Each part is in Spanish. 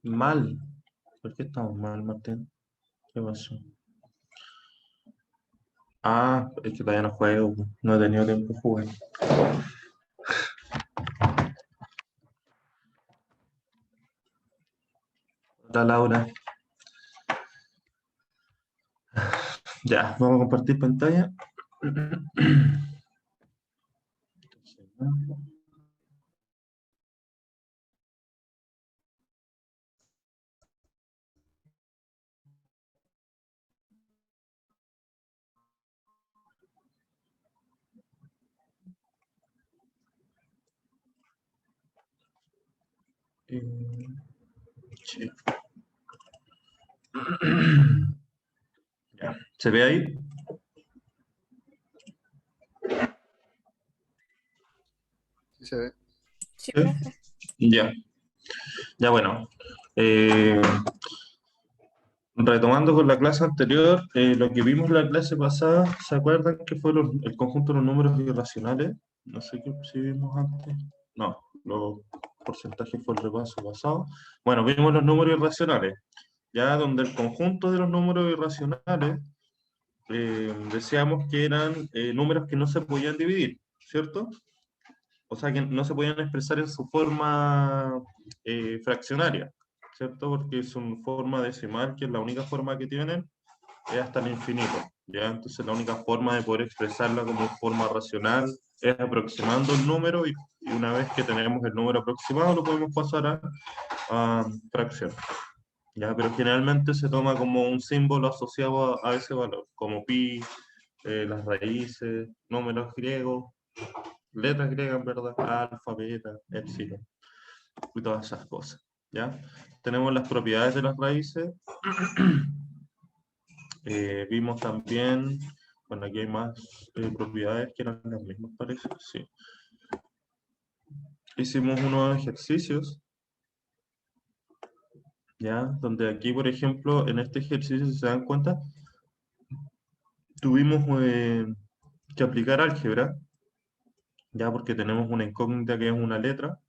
Mal. ¿Por qué estamos mal, Martín? ¿Qué pasó? Ah, es que todavía no juego, po. No he tenido tiempo de jugar. Hola, Laura. Ya, vamos a compartir pantalla. Sí. Ya. ¿Se ve ahí? Sí se ve. Sí, ¿Sí? profe. Ya. Ya, bueno. Eh, Retomando con la clase anterior, lo que vimos en la clase pasada, ¿se acuerdan que fue el conjunto de los números irracionales? No sé qué si vimos antes. No, los porcentajes fue el repaso pasado. Bueno, vimos los números irracionales, ya donde el conjunto de los números irracionales decíamos que eran números que no se podían dividir, ¿cierto? O sea, que no se podían expresar en su forma fraccionaria, ¿cierto? Porque es una forma decimal, que es la única forma que tienen, es hasta el infinito, ¿ya? Entonces la única forma de poder expresarla como forma racional es aproximando el número y una vez que tenemos el número aproximado lo podemos pasar a fracción, ¿ya? Pero generalmente se toma como un símbolo asociado a ese valor, como pi, las raíces, números griegos, letras griegas, en verdad, alfa, beta, epsilon, y todas esas cosas, ¿ya? Tenemos las propiedades de las raíces. Vimos también, bueno, aquí hay más propiedades que eran las mismas, parece, sí. Hicimos unos ejercicios, ¿ya? Donde aquí, por ejemplo, en este ejercicio, si se dan cuenta, tuvimos que aplicar álgebra, ya porque tenemos una incógnita que es una letra,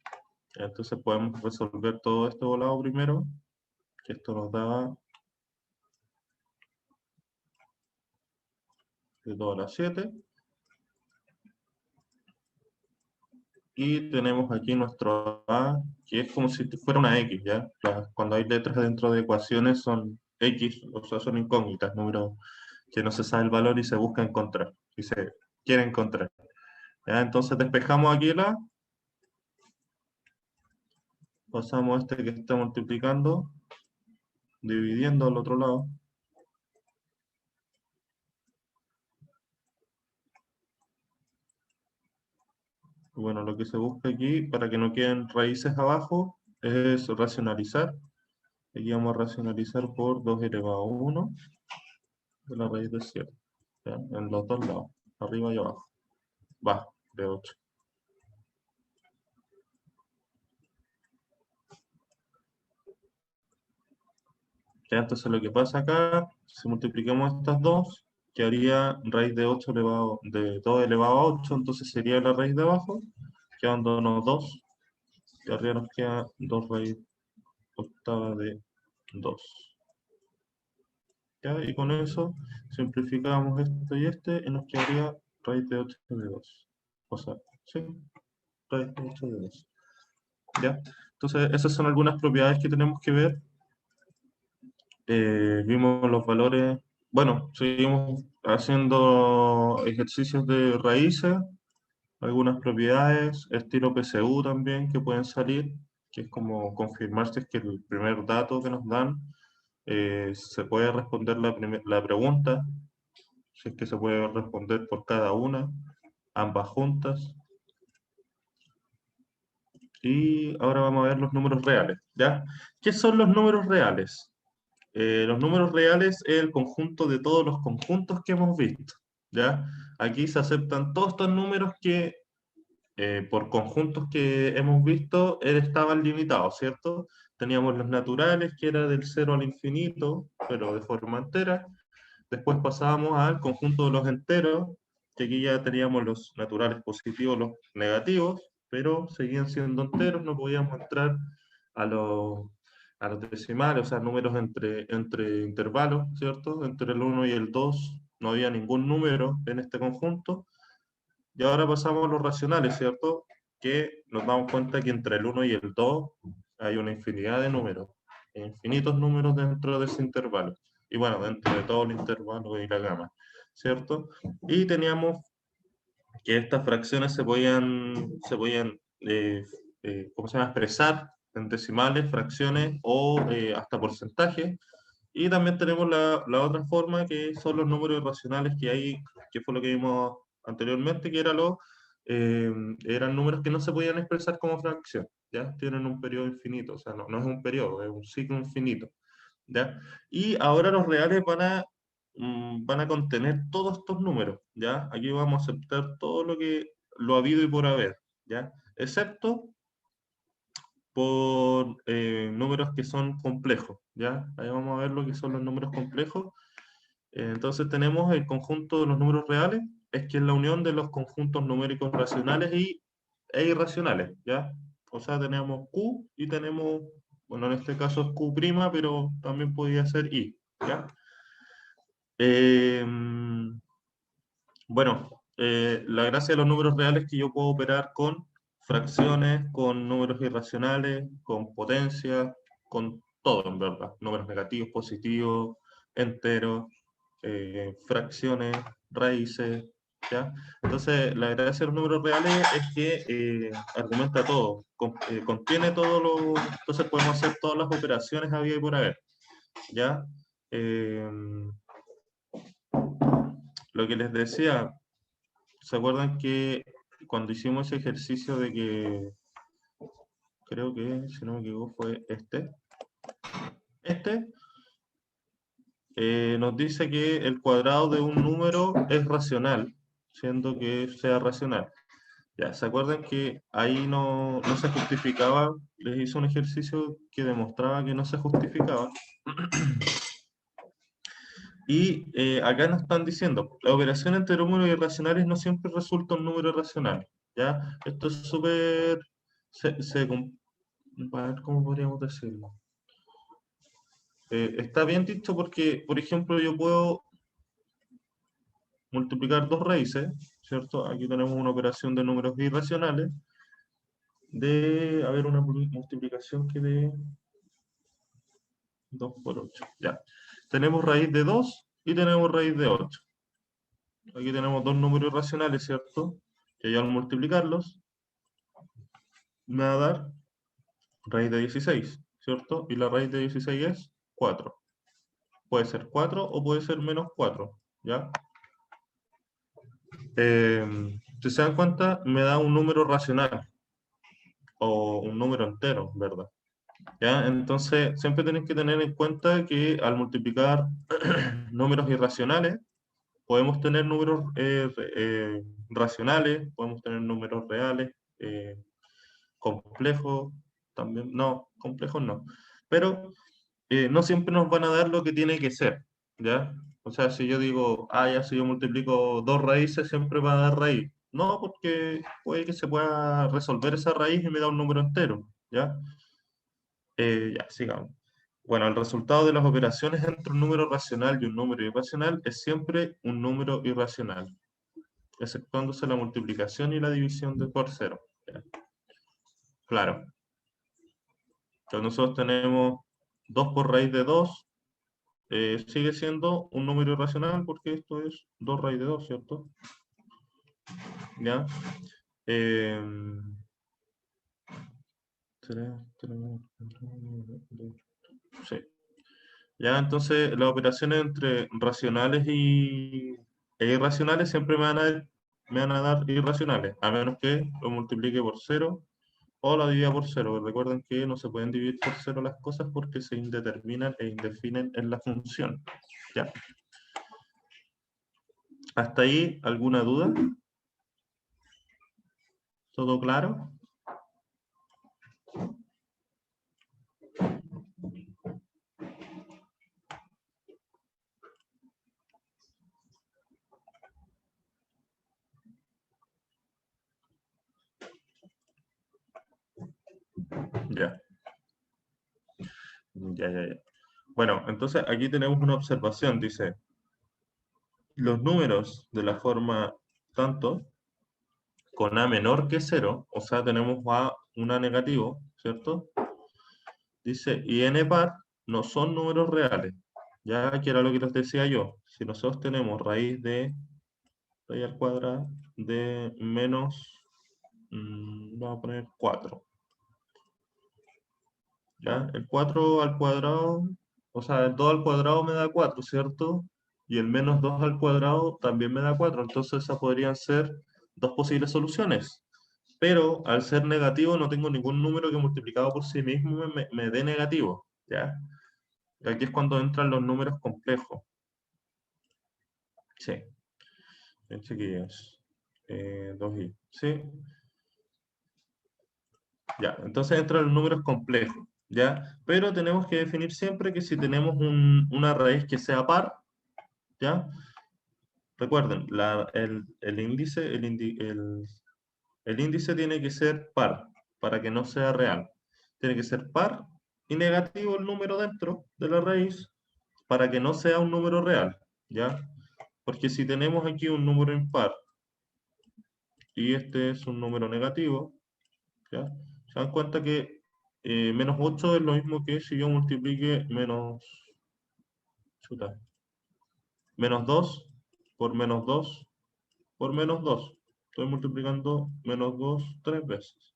entonces podemos resolver todo esto volado primero, que esto nos daba de 2 a la 7. Y tenemos aquí nuestro A, que es como si fuera una X, ¿ya? Cuando hay letras dentro de ecuaciones son X, o sea, son incógnitas, números que no se sabe el valor y se busca encontrar, y se quiere encontrar. ¿Ya? Entonces despejamos aquí el A, pasamos este que está multiplicando, dividiendo al otro lado. Y bueno, lo que se busca aquí, para que no queden raíces abajo, es racionalizar. Aquí vamos a racionalizar por 2 elevado a 1 de la raíz de 7, ¿ya? En los dos lados, arriba y abajo. Va, de 8. Ya, entonces lo que pasa acá, si multiplicamos estas dos, quedaría raíz de 8 elevado, de 2 elevado a 8, entonces sería la raíz de abajo, quedándonos 2, y arriba nos queda 2 raíz octava de 2. ¿Ya? Y con eso simplificamos esto y este, y nos quedaría raíz de 8 de 2. O sea, sí, raíz de 8 de 2. ¿Ya? Entonces, esas son algunas propiedades que tenemos que ver. Vimos los valores, bueno, seguimos haciendo ejercicios de raíces, algunas propiedades, estilo PSU también que pueden salir, que es como confirmar si es que el primer dato que nos dan se puede responder la pregunta, si es que se puede responder por cada una, ambas juntas. Y ahora vamos a ver los números reales, ¿ya? ¿Qué son los números reales? Los números reales es el conjunto de todos los conjuntos que hemos visto, ¿ya? Aquí se aceptan todos estos números que por conjuntos que hemos visto estaban limitados, ¿cierto? Teníamos los naturales, que era del 0 al infinito, pero de forma entera. Después pasábamos al conjunto de los enteros, que aquí ya teníamos los naturales positivos, los negativos, pero seguían siendo enteros, no podíamos entrar a los decimales, o sea, números entre intervalos, ¿cierto? Entre el 1 y el 2 no había ningún número en este conjunto. Y ahora pasamos a los racionales, ¿cierto? Que nos damos cuenta que entre el 1 y el 2 hay una infinidad de números, infinitos números dentro de ese intervalo. Y bueno, dentro de todo el intervalo y la gama, ¿cierto? Y teníamos que estas fracciones ¿cómo se llama? Expresar en decimales, fracciones o hasta porcentajes. Y también tenemos la otra forma, que son los números irracionales que hay, que fue lo que vimos anteriormente, que eh, eran números que no se podían expresar como fracción, ¿ya? Tienen un periodo infinito, o sea, no es un periodo, es un ciclo infinito, ¿ya? Y ahora los reales van a contener todos estos números, ¿ya? Aquí vamos a aceptar todo lo habido y por haber, ¿ya? Excepto por números que son complejos, ¿ya? Ahí vamos a ver lo que son los números complejos. Entonces tenemos el conjunto de los números reales, es que es la unión de los conjuntos numéricos racionales e irracionales, ¿ya? O sea, tenemos Q y tenemos, bueno, en este caso es Q', pero también podría ser I, ¿ya? Eh, bueno, la gracia de los números reales es que yo puedo operar con fracciones, con números irracionales, con potencias, con todo, en verdad. Números negativos, positivos, enteros, fracciones, raíces, ¿ya? Entonces, la gracia de los números reales es que argumenta todo, contiene todo lo... Entonces podemos hacer todas las operaciones había y por haber, ¿ya? Eh, lo que les decía, ¿se acuerdan que cuando hicimos ese ejercicio de que, creo que, si no me equivoco, fue este nos dice que el cuadrado de un número es racional, siendo que sea racional. Ya, ¿se acuerdan que ahí no se justificaba? Les hice un ejercicio que demostraba que no se justificaba. Y acá nos están diciendo, la operación entre números irracionales no siempre resulta un número irracional. ¿Ya? Esto es súper... a ver cómo podríamos decirlo. Está bien dicho porque, por ejemplo, yo puedo multiplicar dos raíces, ¿cierto? Aquí tenemos una operación de números irracionales, una multiplicación que de 2 por 8. Ya. Tenemos raíz de 2 y tenemos raíz de 8. Aquí tenemos dos números irracionales, ¿cierto? Que ya al multiplicarlos me va a dar raíz de 16, ¿cierto? Y la raíz de 16 es 4. Puede ser 4 o puede ser menos 4, ¿ya? Si se dan cuenta, me da un número racional o un número entero, ¿verdad? ¿Ya? Entonces, siempre tenéis que tener en cuenta que al multiplicar números irracionales, podemos tener números racionales, podemos tener números reales, complejos, también, no, complejos no. Pero no siempre nos van a dar lo que tiene que ser, ¿ya? O sea, si yo digo, ya si yo multiplico dos raíces, siempre va a dar raíz. No, porque puede que se pueda resolver esa raíz y me da un número entero, ¿ya? Ya, sigamos. Bueno, el resultado de las operaciones entre un número racional y un número irracional es siempre un número irracional, exceptuándose la multiplicación y la división de por cero. ¿Ya? Claro. Entonces nosotros tenemos 2 por raíz de 2, sigue siendo un número irracional porque esto es 2 raíz de 2, ¿cierto? ¿Ya? Eh, sí. Ya, entonces las operaciones entre racionales e irracionales siempre me van a dar irracionales, a menos que lo multiplique por cero o la divida por cero. Recuerden que no se pueden dividir por cero las cosas porque se indeterminan e indefinen en la función. ¿Ya? ¿Hasta ahí alguna duda? ¿Todo claro? Ya. Ya. Bueno, entonces aquí tenemos una observación, dice, los números de la forma tanto con a menor que 0, o sea, tenemos a una negativo, ¿cierto? Dice, y n par no son números reales. Ya que era lo que les decía yo. Si nosotros tenemos raíz al cuadrado de menos, vamos a poner 4. ¿Ya? El 4 al cuadrado, o sea, el 2 al cuadrado me da 4, ¿cierto? Y el menos 2 al cuadrado también me da 4. Entonces esas podrían ser dos posibles soluciones. Pero al ser negativo no tengo ningún número que multiplicado por sí mismo me dé negativo, ¿ya? Y aquí es cuando entran los números complejos. Sí, bien chiquillos. 2i, ¿sí? Ya, entonces entran los números complejos, ¿ya? Pero tenemos que definir siempre que si tenemos una raíz que sea par, ¿ya? Recuerden, el índice tiene que ser par para que no sea real. Tiene que ser par y negativo el número dentro de la raíz para que no sea un número real, ¿ya? Porque si tenemos aquí un número impar y este es un número negativo, ¿ya? Se dan cuenta que menos 8 es lo mismo que si yo multiplique chuta, menos 2 por menos 2 por menos 2. Estoy multiplicando menos 2 tres veces.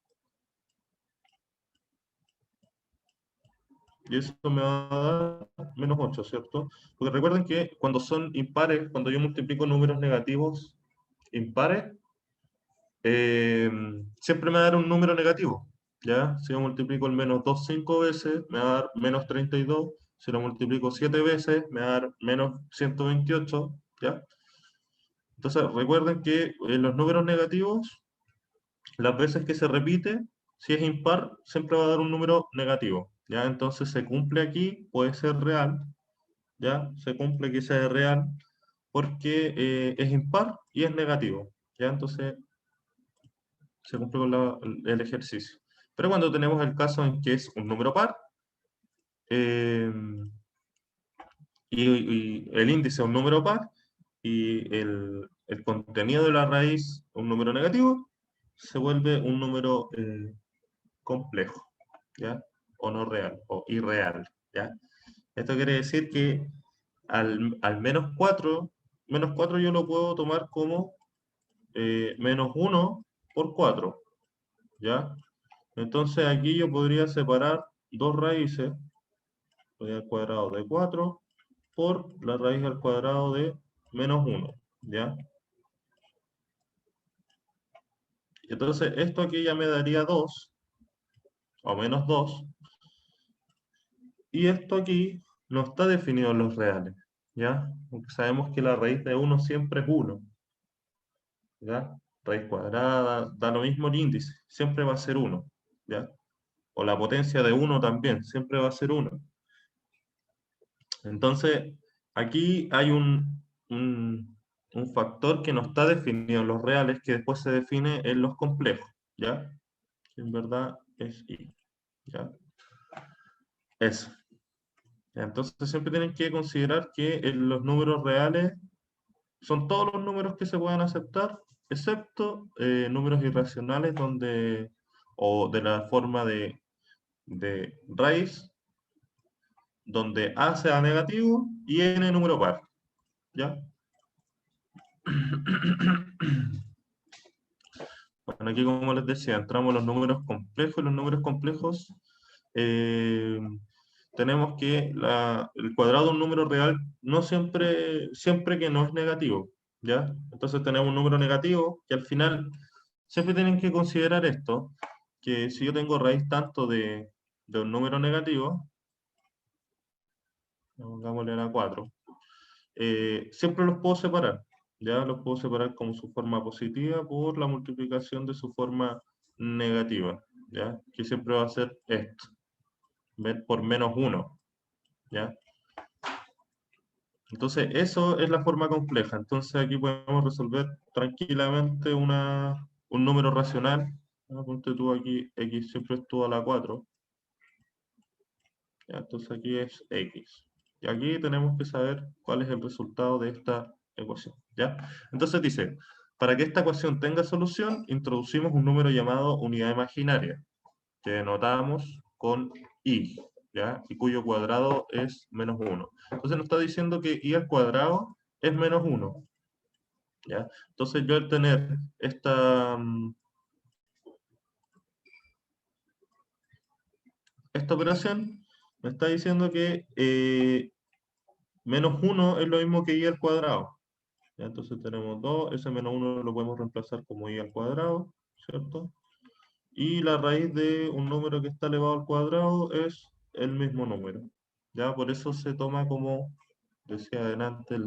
Y eso me va a dar menos 8, ¿cierto? Porque recuerden que cuando son impares, cuando yo multiplico números negativos impares, siempre me va a dar un número negativo, ¿ya? Si yo multiplico el menos 2 5 veces, me va a dar menos 32. Si lo multiplico 7 veces, me va a dar menos 128, ¿ya? Entonces, recuerden que en los números negativos, las veces que se repite, si es impar, siempre va a dar un número negativo, ¿ya? Entonces se cumple aquí, puede ser real, ¿ya? Se cumple que sea real porque es impar y es negativo, ¿ya? Entonces se cumple con el ejercicio. Pero cuando tenemos el caso en que es un número par, eh, y el índice es un número par, y el contenido de la raíz un número negativo, se vuelve un número complejo, ¿ya? O no real, o irreal, ¿ya? Esto quiere decir que al menos 4 yo lo puedo tomar como menos 1 por 4, ¿ya? Entonces aquí yo podría separar dos raíces, raíz al cuadrado de 4 por la raíz al cuadrado de menos 1, ¿ya? Entonces esto aquí ya me daría 2, o menos 2, y esto aquí no está definido en los reales, ¿ya? Porque sabemos que la raíz de 1 siempre es 1, ¿ya? Raíz cuadrada, da lo mismo el índice, siempre va a ser 1, ¿ya? O la potencia de 1 también, siempre va a ser 1. Entonces, aquí hay un factor que no está definido en los reales, que después se define en los complejos, ¿ya? Que en verdad es I, ¿ya? Eso. Entonces, siempre tienen que considerar que en los números reales son todos los números que se pueden aceptar, excepto números irracionales o de la forma de raíz, donde A sea negativo y N número par, ¿ya? Bueno, aquí como les decía, entramos en los números complejos. Los números complejos eh, tenemos que el cuadrado de un número real no siempre que no es negativo, ¿ya? Entonces tenemos un número negativo que al final siempre tienen que considerar esto, que si yo tengo raíz tanto de un número negativo, pongámosle a la 4, siempre los puedo separar. Ya los puedo separar como su forma positiva por la multiplicación de su forma negativa, ¿ya? Que siempre va a ser esto, ¿ven? Por menos 1, ¿ya? Entonces, eso es la forma compleja. Entonces, aquí podemos resolver tranquilamente un número racional. ¿No? Ponte tú aquí, x siempre estuvo a la 4. Ya, entonces aquí es x. Y aquí tenemos que saber cuál es el resultado de esta ecuación, ¿ya? Entonces dice, para que esta ecuación tenga solución, introducimos un número llamado unidad imaginaria, que denotamos con i, ¿ya? Y cuyo cuadrado es menos 1. Entonces nos está diciendo que i al cuadrado es menos 1, ¿ya? Entonces yo al tener esta operación, me está diciendo que menos 1 es lo mismo que i al cuadrado. ¿Ya? Entonces tenemos 2, ese menos 1 lo podemos reemplazar como i al cuadrado, ¿cierto? Y la raíz de un número que está elevado al cuadrado es el mismo número. ¿Ya? Por eso se toma como, decía adelante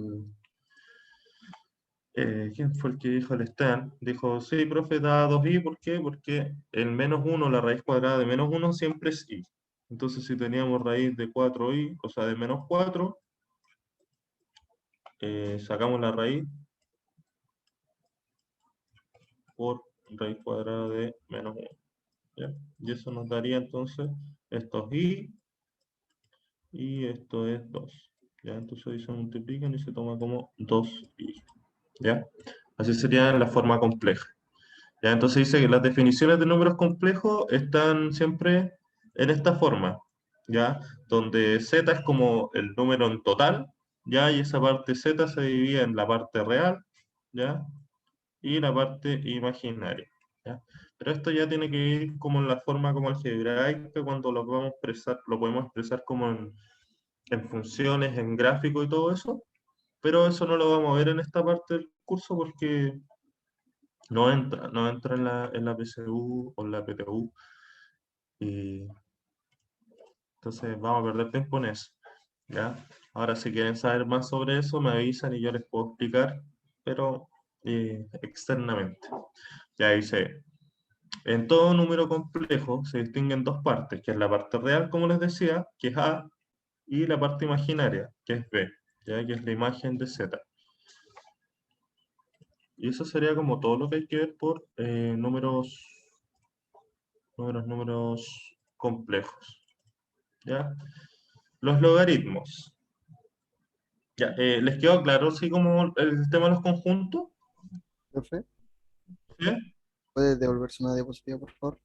¿quién fue el que dijo el Stan? Dijo, sí, profe, da 2i, ¿por qué? Porque el menos 1, la raíz cuadrada de menos 1 siempre es i. Entonces si teníamos raíz de 4i, o sea, de menos 4, sacamos la raíz por raíz cuadrada de menos 1. ¿Ya? Y eso nos daría entonces, esto es y esto es 2. ¿Ya? Entonces ahí se multiplican y se toma como 2i. ¿Ya? Así sería en la forma compleja. ¿Ya? Entonces dice que las definiciones de números complejos están siempre en esta forma, ¿ya? Donde z es como el número en total, ¿ya? Y esa parte z se divide en la parte real, ¿ya? Y la parte imaginaria, ¿ya? Pero esto ya tiene que ir como en la forma como algebraica, cuando lo podemos expresar como en funciones, en gráfico y todo eso, pero eso no lo vamos a ver en esta parte del curso porque no entra en la PSU o en la PTU, y entonces vamos a perder tiempo en eso, ¿ya? Ahora si quieren saber más sobre eso, me avisan y yo les puedo explicar, pero externamente. Ya dice, en todo número complejo se distinguen dos partes, que es la parte real, como les decía, que es A, y la parte imaginaria, que es B, ¿ya? Que es la imagen de Z. Y eso sería como todo lo que hay que ver por números complejos, ¿ya? Los logaritmos. Ya, ¿les quedó claro así como el tema de los conjuntos? Profe, ¿Sí? ¿puede devolverse una diapositiva, por favor?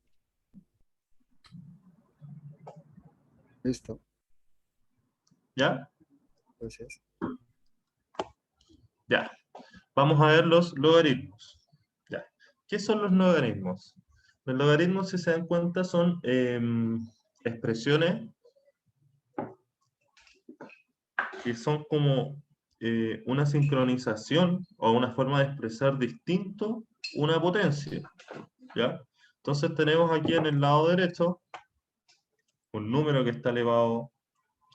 Listo, ¿Ya? gracias. Ya. Vamos a ver los logaritmos. Ya. ¿Qué son los logaritmos? Los logaritmos, si se dan cuenta, son expresiones que son como una sincronización o una forma de expresar distinto una potencia, ¿ya? Entonces tenemos aquí en el lado derecho un número que está elevado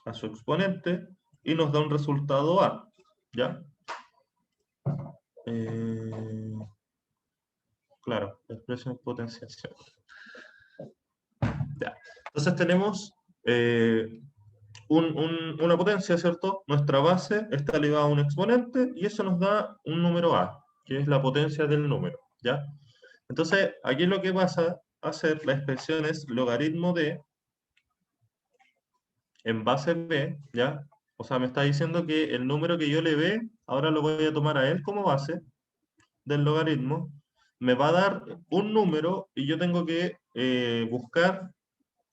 a su exponente y nos da un resultado A, ¿ya? Eh, claro, la expresión es potenciación. Ya. Entonces tenemos eh, una potencia, ¿cierto? Nuestra base está elevada a un exponente y eso nos da un número A, que es la potencia del número, ¿ya? Entonces, aquí lo que pasa a ser la expresión es logaritmo de en base B, ¿ya? O sea, me está diciendo que el número que yo le ve, ahora lo voy a tomar a él como base del logaritmo, me va a dar un número y yo tengo que buscar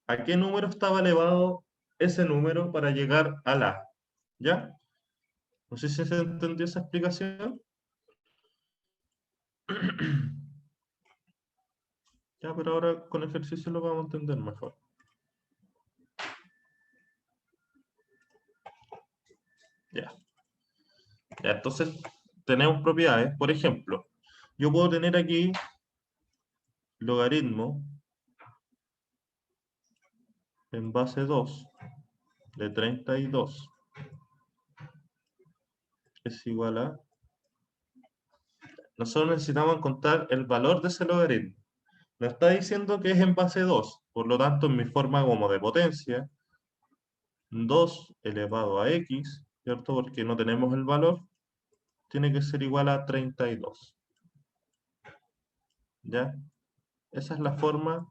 a qué número estaba elevado ese número para llegar a la, ¿ya? No sé si se entendió esa explicación. Ya, pero ahora con ejercicio lo vamos a entender mejor. Ya. Ya, entonces tenemos propiedades. Por ejemplo, yo puedo tener aquí logaritmo en base 2 de 32 es igual a... Nosotros necesitamos encontrar el valor de ese logaritmo. Me está diciendo que es en base 2, por lo tanto en mi forma como de potencia, 2 elevado a x, ¿cierto? Porque no tenemos el valor, tiene que ser igual a 32. ¿Ya? Esa es la forma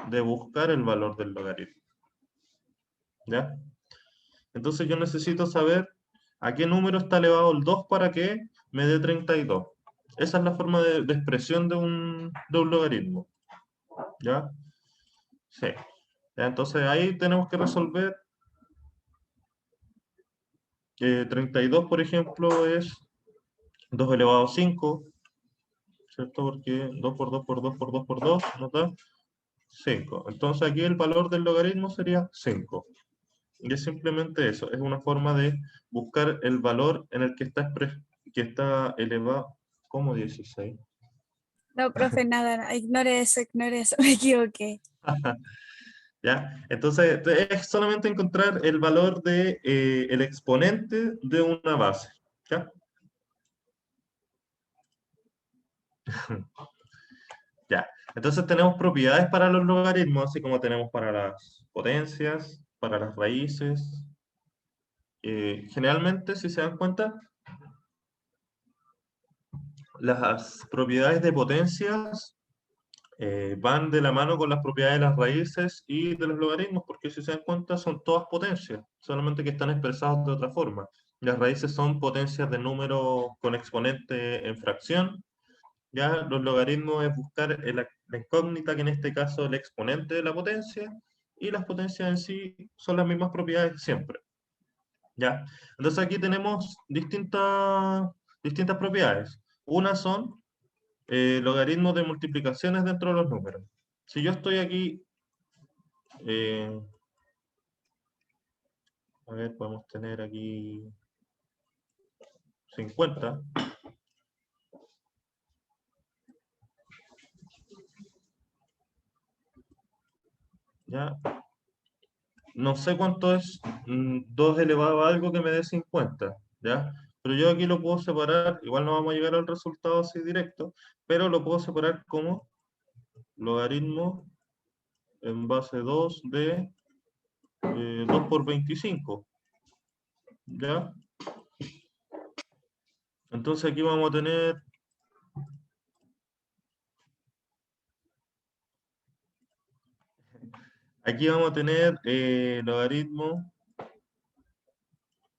de buscar el valor del logaritmo. ¿ya? Entonces yo necesito saber a qué número está elevado el 2 para que me dé 32. Esa es la forma de expresión de un logaritmo, ¿ya? Sí. Ya, entonces ahí tenemos que resolver que 32, por ejemplo, es 2 elevado a 5, ¿cierto? Porque 2 por 2 por 2 por 2 por 2 nos da 5. Entonces aquí el valor del logaritmo sería 5. Y es simplemente eso, es una forma de buscar el valor en el que está elevado como 16. No, profe, nada, ignore eso, me equivoqué. ¿Ya? Entonces es solamente encontrar el valor de el exponente de una base. ¿Ya? Ya. Entonces tenemos propiedades para los logaritmos, así como tenemos para las potencias, para las raíces. Generalmente, si se dan cuenta, las propiedades de potencias van de la mano con las propiedades de las raíces y de los logaritmos, porque si se dan cuenta son todas potencias, solamente que están expresadas de otra forma. Las raíces son potencias de números con exponente en fracción. Ya los logaritmos es buscar la incógnita, que en este caso es el exponente de la potencia, y las potencias en sí son las mismas propiedades siempre. ¿Ya? Entonces aquí tenemos distintas propiedades. Una son logaritmos de multiplicaciones dentro de los números. Si yo estoy aquí, eh, a ver, podemos tener aquí 50. ¿Ya? No sé cuánto es 2 elevado a algo que me dé 50, ¿ya? Pero yo aquí lo puedo separar, igual no vamos a llegar al resultado así directo, pero lo puedo separar como logaritmo en base 2 de 2 por 25, ¿ya? Entonces aquí vamos a tener, logaritmo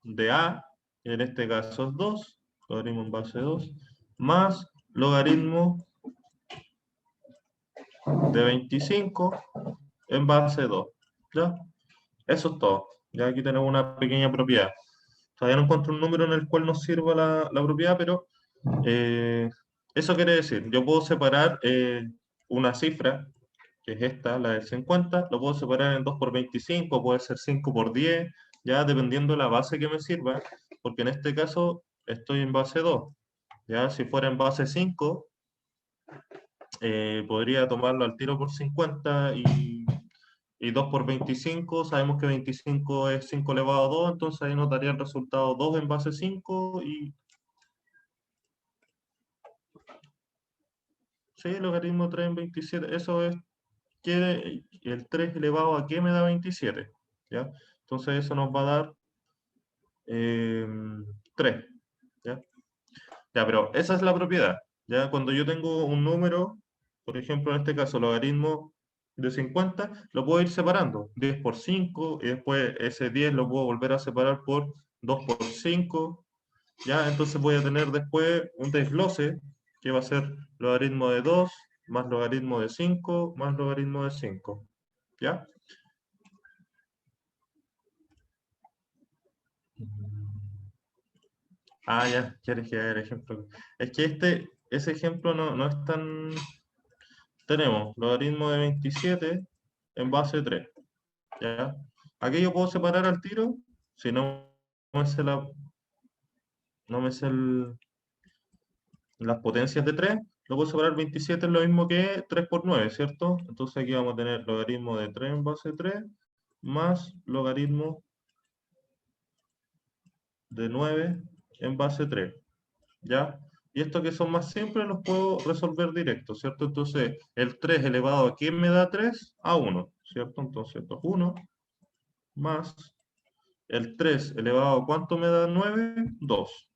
de A, que en este caso es 2, logaritmo en base 2, más logaritmo de 25 en base 2, ¿ya? Eso es todo. Ya aquí tenemos una pequeña propiedad. Todavía no encuentro un número en el cual nos sirva la propiedad, pero eso quiere decir, yo puedo separar una cifra, que es esta, la del 50, lo puedo separar en 2 por 25, puede ser 5 por 10, ya dependiendo de la base que me sirva, porque en este caso estoy en base 2. Ya si fuera en base 5, podría tomarlo al tiro por 50 y 2 por 25, sabemos que 25 es 5 elevado a 2, entonces ahí nos daría el resultado 2 en base 5 y... Sí, logaritmo 3 en 27, eso es que el 3 elevado a qué me da 27, ¿ya? Entonces eso nos va a dar 3, ¿ya? Ya, pero esa es la propiedad, ¿ya? Cuando yo tengo un número, por ejemplo, en este caso, logaritmo de 50, lo puedo ir separando, 10 por 5, y después ese 10 lo puedo volver a separar por 2 por 5, ¿ya? Entonces voy a tener después un desglose, que va a ser logaritmo de 2, más logaritmo de 5, más logaritmo de 5, ¿ya? Ah, ya, quieres que haga el ejemplo. Es que ese ejemplo no es tan... Tenemos logaritmo de 27 en base 3, ¿ya? Aquí yo puedo separar al tiro, si me sé no me sé las potencias de 3, lo puedo separar 27 es lo mismo que 3 por 9, ¿cierto? Entonces aquí vamos a tener logaritmo de 3 en base 3 más logaritmo de 9 en base 3, ¿ya? Y estos que son más simples los puedo resolver directo, ¿cierto? Entonces, el 3 elevado a ¿qué me da 3? A 1, ¿cierto? Entonces, esto es 1 más el 3 elevado a ¿cuánto me da 9? 2,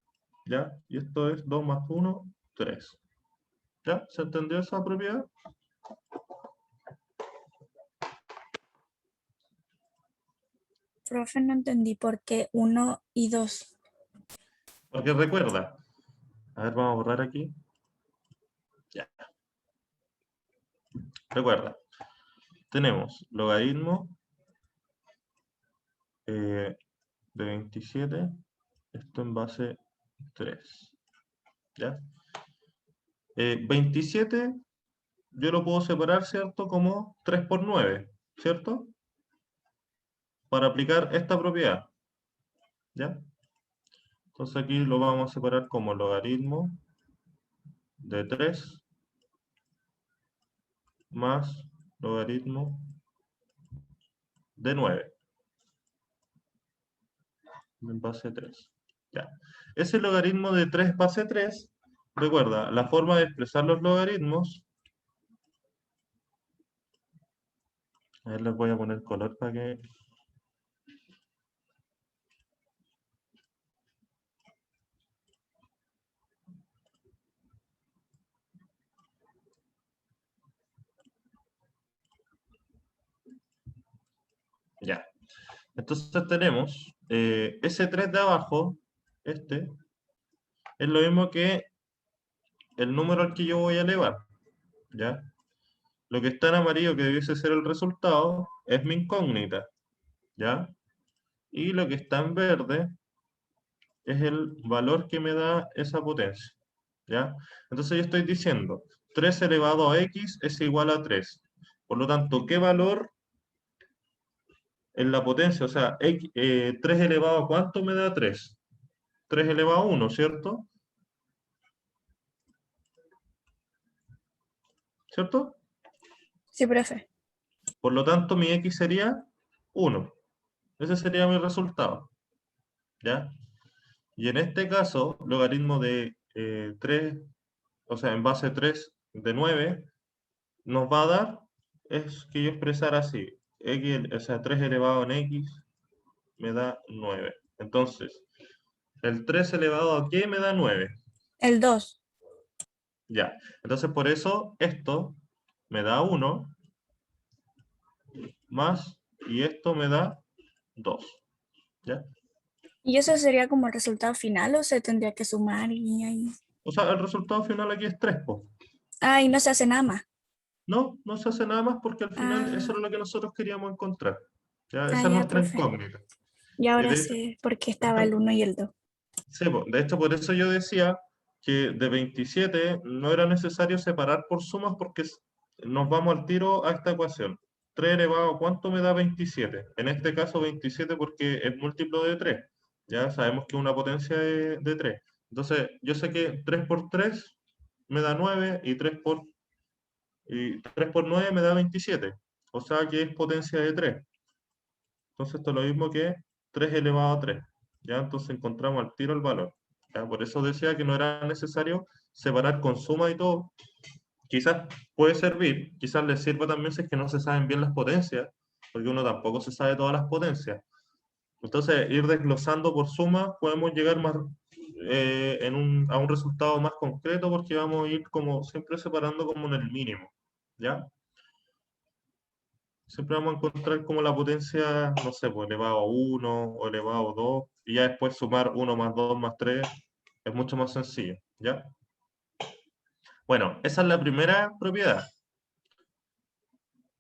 ¿ya? Y esto es 2 más 1, 3. ¿Ya? ¿Se entendió esa propiedad? profe, no entendí por qué 1 y 2. Porque recuerda, a ver, vamos a borrar aquí. Ya. Recuerda, tenemos logaritmo de 27, esto en base 3. ¿Ya? 27 yo lo puedo separar, ¿cierto? Como 3 por 9, ¿cierto? Para aplicar esta propiedad. ¿Ya? Entonces aquí lo vamos a separar como logaritmo de 3 más logaritmo de 9 en base 3. Ya. Ese logaritmo de 3 base 3, recuerda, la forma de expresar los logaritmos, a ver, les voy a poner color para que... Ya. Entonces tenemos ese 3 de abajo, este, es lo mismo que el número al que yo voy a elevar, ¿ya? Lo que está en amarillo, que debiese ser el resultado, es mi incógnita, ¿ya? Y lo que está en verde es el valor que me da esa potencia, ¿ya? Entonces yo estoy diciendo, 3 elevado a x es igual a 3. Por lo tanto, ¿qué valor en la potencia? O sea, 3 elevado a ¿cuánto me da 3? 3 elevado a 1, ¿cierto? ¿Cierto? Sí, profe. Por lo tanto, mi x sería 1. Ese sería mi resultado, ¿ya? Y en este caso, logaritmo de 3, o sea, en base 3 de 9, nos va a dar, es que yo expresara así, x, o sea, 3 elevado en x me da 9. Entonces, el 3 elevado a qué me da 9. El 2. Ya, entonces por eso esto me da 1 más, y esto me da 2. ¿Ya? ¿Y eso sería como el resultado final o se tendría que sumar y ahí? O sea, el resultado final aquí es 3, po. Ah, y no se hace nada más. No, no se hace nada más porque al final eso Ah, era lo que nosotros queríamos encontrar. ¿Ya? ah, Esa es ya, nuestra profe. incógnita. Y Y ahora de hecho, sé por qué estaba el ¿cierto? 1 y el 2. Sí, po, de hecho, por eso yo decía que de 27 no era necesario separar por sumas porque nos vamos al tiro a esta ecuación. 3 elevado, ¿cuánto me da 27? En este caso 27 porque es múltiplo de 3. Ya sabemos que es una potencia de 3. Entonces, yo sé que 3 por 3 me da 9 y 3 por 9 me da 27. O sea que es potencia de 3. Entonces esto es lo mismo que 3 elevado a 3. ¿Ya? Entonces encontramos al tiro el valor. ¿Ya? Por eso decía que no era necesario separar con suma y todo. Quizás puede servir, quizás les sirva también si es que no se saben bien las potencias, porque uno tampoco se sabe todas las potencias. Entonces, ir desglosando por suma, podemos llegar más, a un resultado más concreto porque vamos a ir como siempre separando como en el mínimo. ¿Ya? Siempre vamos a encontrar como la potencia, no sé, pues elevado a 1 o elevado a 2, y ya después sumar 1 más 2 más 3 es mucho más sencillo, ¿ya? Bueno, esa es la primera propiedad.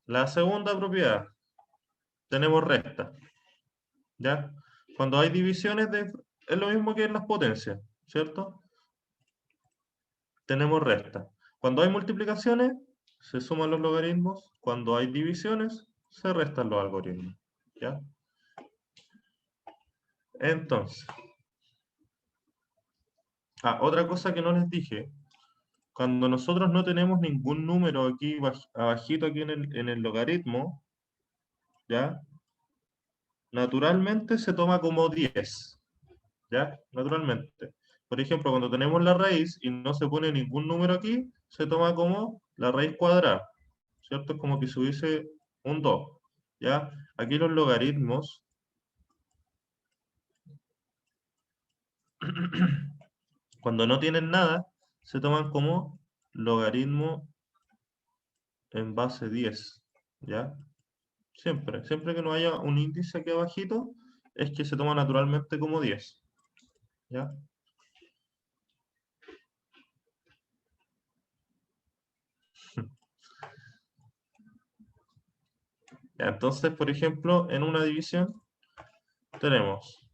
La segunda propiedad, tenemos resta, ¿ya? Cuando hay divisiones, es lo mismo que en las potencias, ¿cierto? Tenemos resta. Cuando hay multiplicaciones, se suman los logaritmos. Cuando hay divisiones, se restan los algoritmos, ¿ya? Entonces, otra cosa que no les dije, cuando nosotros no tenemos ningún número aquí abajito aquí en el logaritmo, ¿ya? Naturalmente se toma como 10, ¿ya? Naturalmente. Por ejemplo, cuando tenemos la raíz y no se pone ningún número aquí, se toma como la raíz cuadrada, ¿cierto? Es como que se hubiese un 2, ¿ya? Aquí los logaritmos, cuando no tienen nada, se toman como logaritmo en base 10, ¿ya? Siempre que no haya un índice aquí abajito, es que se toma naturalmente como 10. ¿Ya? Ya, entonces, por ejemplo, en una división tenemos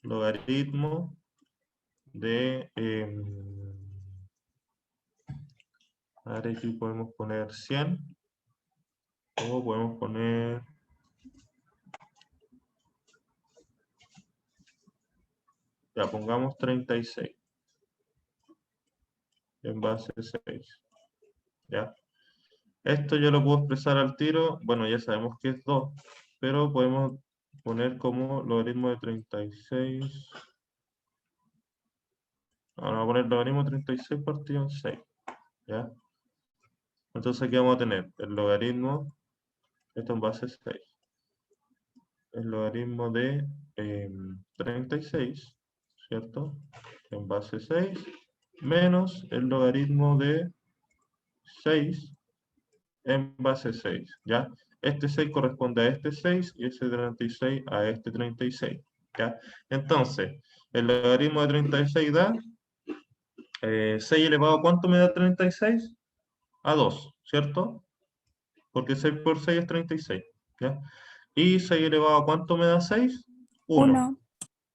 logaritmo de... a ver, aquí podemos poner 100 o podemos poner... Ya, pongamos 36 en base 6. ¿Ya? Esto yo lo puedo expresar al tiro, bueno, ya sabemos que es 2, pero podemos poner como logaritmo de 36. Ahora vamos a poner logaritmo de 36 partido en 6. ¿Ya? Entonces aquí vamos a tener el logaritmo, esto en base 6, el logaritmo de 36, ¿cierto? En base 6, menos el logaritmo de 6 en base 6, ¿ya? Este 6 corresponde a este 6 y ese 36 a este 36, ¿ya? Entonces, el logaritmo de 36 da 6 elevado a ¿cuánto me da 36? A 2, ¿cierto? Porque 6 por 6 es 36, ¿ya? Y 6 elevado a ¿cuánto me da 6? 1, 1.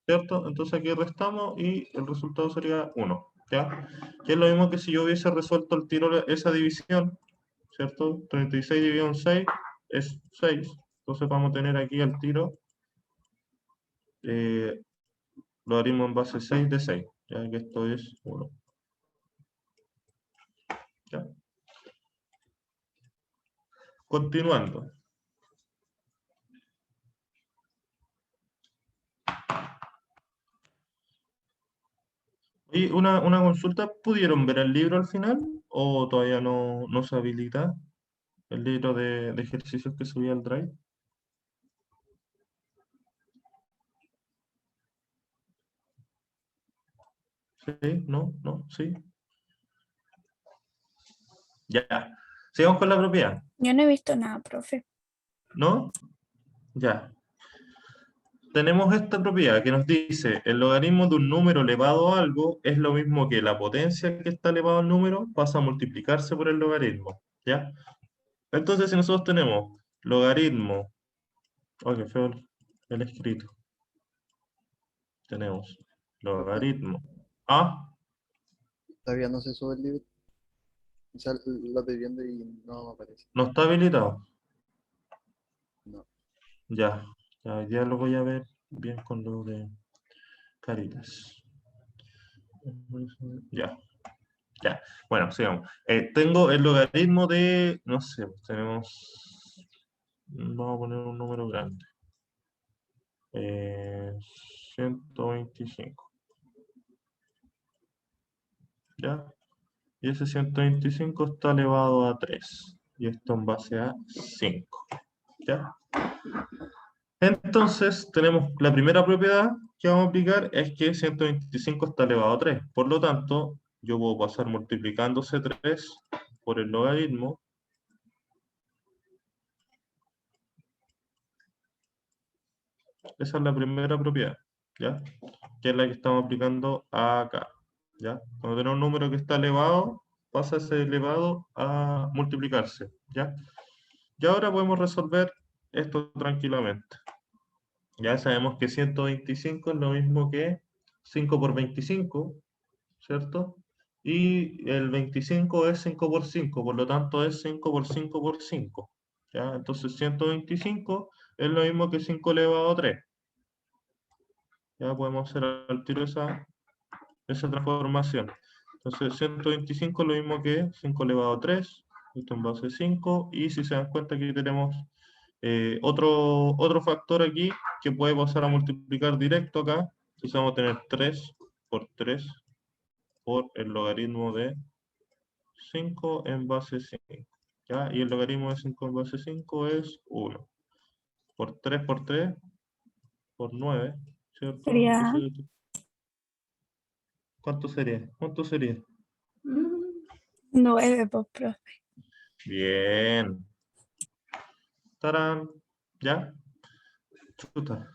¿cierto? Entonces aquí restamos y el resultado sería 1, ¿ya? Que es lo mismo que si yo hubiese resuelto el tiro esa división, ¿cierto? 36 dividido en 6 es 6. Entonces vamos a tener aquí al tiro logaritmo en base 6 de 6, ya que esto es 1. ¿Ya? Continuando. Y una consulta, ¿pudieron ver el libro al final o todavía no se habilita el libro de ejercicios que subí al Drive? ¿Sí? ¿No? ¿No? ¿Sí? Ya. Sigamos con la propiedad, Yo no he visto nada, profe. ¿no? Ya. Tenemos esta propiedad que nos dice el logaritmo de un número elevado a algo es lo mismo que la potencia que está elevado al número pasa a multiplicarse por el logaritmo, ¿ya? Entonces, si nosotros tenemos logaritmo, oh, qué feo el escrito, tenemos logaritmo a, Todavía no se sube el libro. O sea, lo estoy viendo y no aparece. no está habilitado, No. ya, ya lo voy a ver bien con lo de caritas. Ya, ya. Bueno, sigamos. Tengo el logaritmo de, no sé, tenemos, vamos a poner un número grande. Eh, 125. ¿Ya? Y ese 125 está elevado a 3. Y esto en base a 5. ¿Ya? Entonces, tenemos la primera propiedad que vamos a aplicar es que 125 está elevado a 3. Por lo tanto, yo puedo pasar multiplicándose 3 por el logaritmo. Esa es la primera propiedad, ¿ya? Que es la que estamos aplicando acá, ¿ya? Cuando tenemos un número que está elevado, pasa ese elevado a multiplicarse, ¿ya? Y ahora podemos resolver esto tranquilamente. Ya sabemos que 125 es lo mismo que 5 por 25, ¿cierto? Y el 25 es 5 por 5, por lo tanto es 5 por 5 por 5, ¿ya? Entonces 125 es lo mismo que 5 elevado a 3. Ya podemos hacer al tiro esa transformación. Entonces 125 es lo mismo que 5 elevado a 3, esto en base 5, y si se dan cuenta aquí tenemos otro factor aquí que puede pasar a multiplicar directo acá, entonces vamos a tener 3 por 3 por el logaritmo de 5 en base 5. ¿Ya? Y el logaritmo de 5 en base 5 es 1. Por 3 por 3 por 9, ¿cierto? Sería Entonces, ¿cuánto sería? ¿Cuánto sería? 9, pues, profe. Bien. Tarán. ¿Ya? Chuta.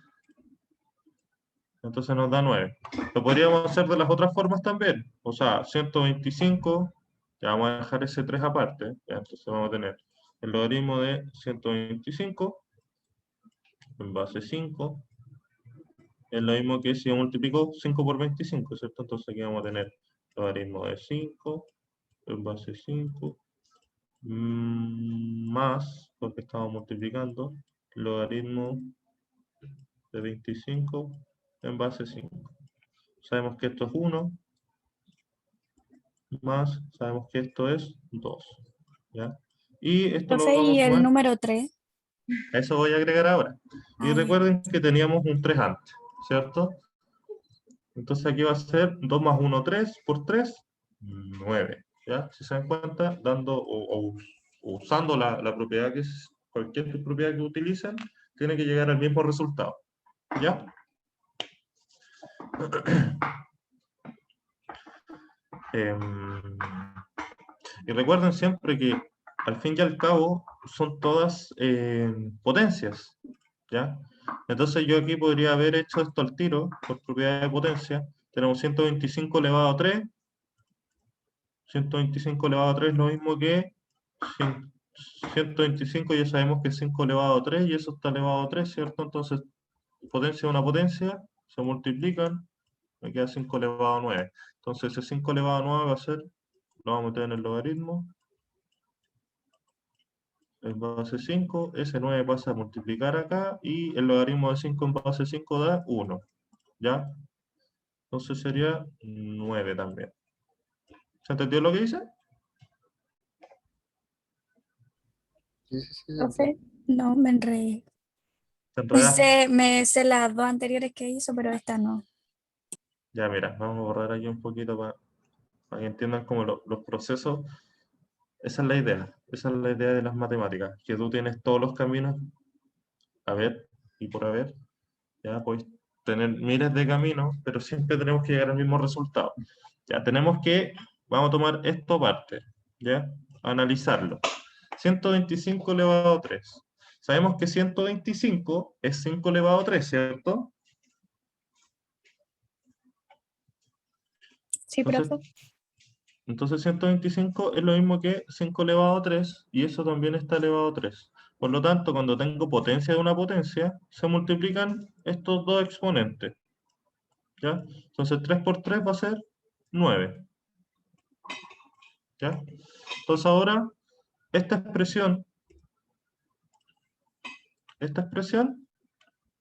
Entonces nos da 9. Lo podríamos hacer de las otras formas también. O sea, 125, ya vamos a dejar ese 3 aparte. Ya, entonces vamos a tener el logaritmo de 125 en base 5. Es lo mismo que si yo multiplico 5 por 25, ¿cierto? Entonces aquí vamos a tener logaritmo de 5 en base 5 más, porque estamos multiplicando, logaritmo de 25 en base 5. Sabemos que esto es 1, más, sabemos que esto es 2. ¿Ya? Y esto lo Profe, vamos y a el sumar, número 3. a eso voy a agregar ahora. Y Ah, ya. recuerden que teníamos un 3 antes, ¿cierto? Entonces aquí va a ser 2 más 1, 3, por 3, 9. ¿Ya? Si se dan cuenta, dando o usando la propiedad que es, cualquier propiedad que utilicen, tiene que llegar al mismo resultado. ¿Ya? Em, y recuerden siempre que al fin y al cabo son todas potencias. ¿Ya? Entonces yo aquí podría haber hecho esto al tiro, por propiedad de potencia. Tenemos 125 elevado a 3. 125 elevado a 3 es lo mismo que 125, ya sabemos que es 5 elevado a 3 y eso está elevado a 3, ¿cierto? Entonces, potencia a una potencia, se multiplican, me queda 5 elevado a 9. Entonces, ese 5 elevado a 9 va a ser, lo vamos a meter en el logaritmo, en base 5, ese 9 pasa a multiplicar acá y el logaritmo de 5 en base 5 da 1, ¿ya? Entonces sería 9 también. ¿Se entendió lo que dice? Sí, sí, sí, se entiende. Profe, no, me enredé. ¿Te enredaste? Me sé las dos anteriores que hizo, pero esta no. Ya, mira, vamos a borrar aquí un poquito para que entiendan como los procesos. Esa es la idea, esa es la idea de las matemáticas, que tú tienes todos los caminos a ver y por haber, ya puedes tener miles de caminos, pero siempre tenemos que llegar al mismo resultado. Ya tenemos que, vamos a tomar esto aparte, ya, analizarlo. 125 elevado a 3. Sabemos que 125 es 5 elevado a 3, ¿cierto? Sí, Entonces, profe. Entonces 125 es lo mismo que 5 elevado a 3 y eso también está elevado a 3. Por lo tanto, cuando tengo potencia de una potencia, se multiplican estos dos exponentes. ¿Ya? Entonces 3 por 3 va a ser 9. ¿Ya? Entonces ahora, esta expresión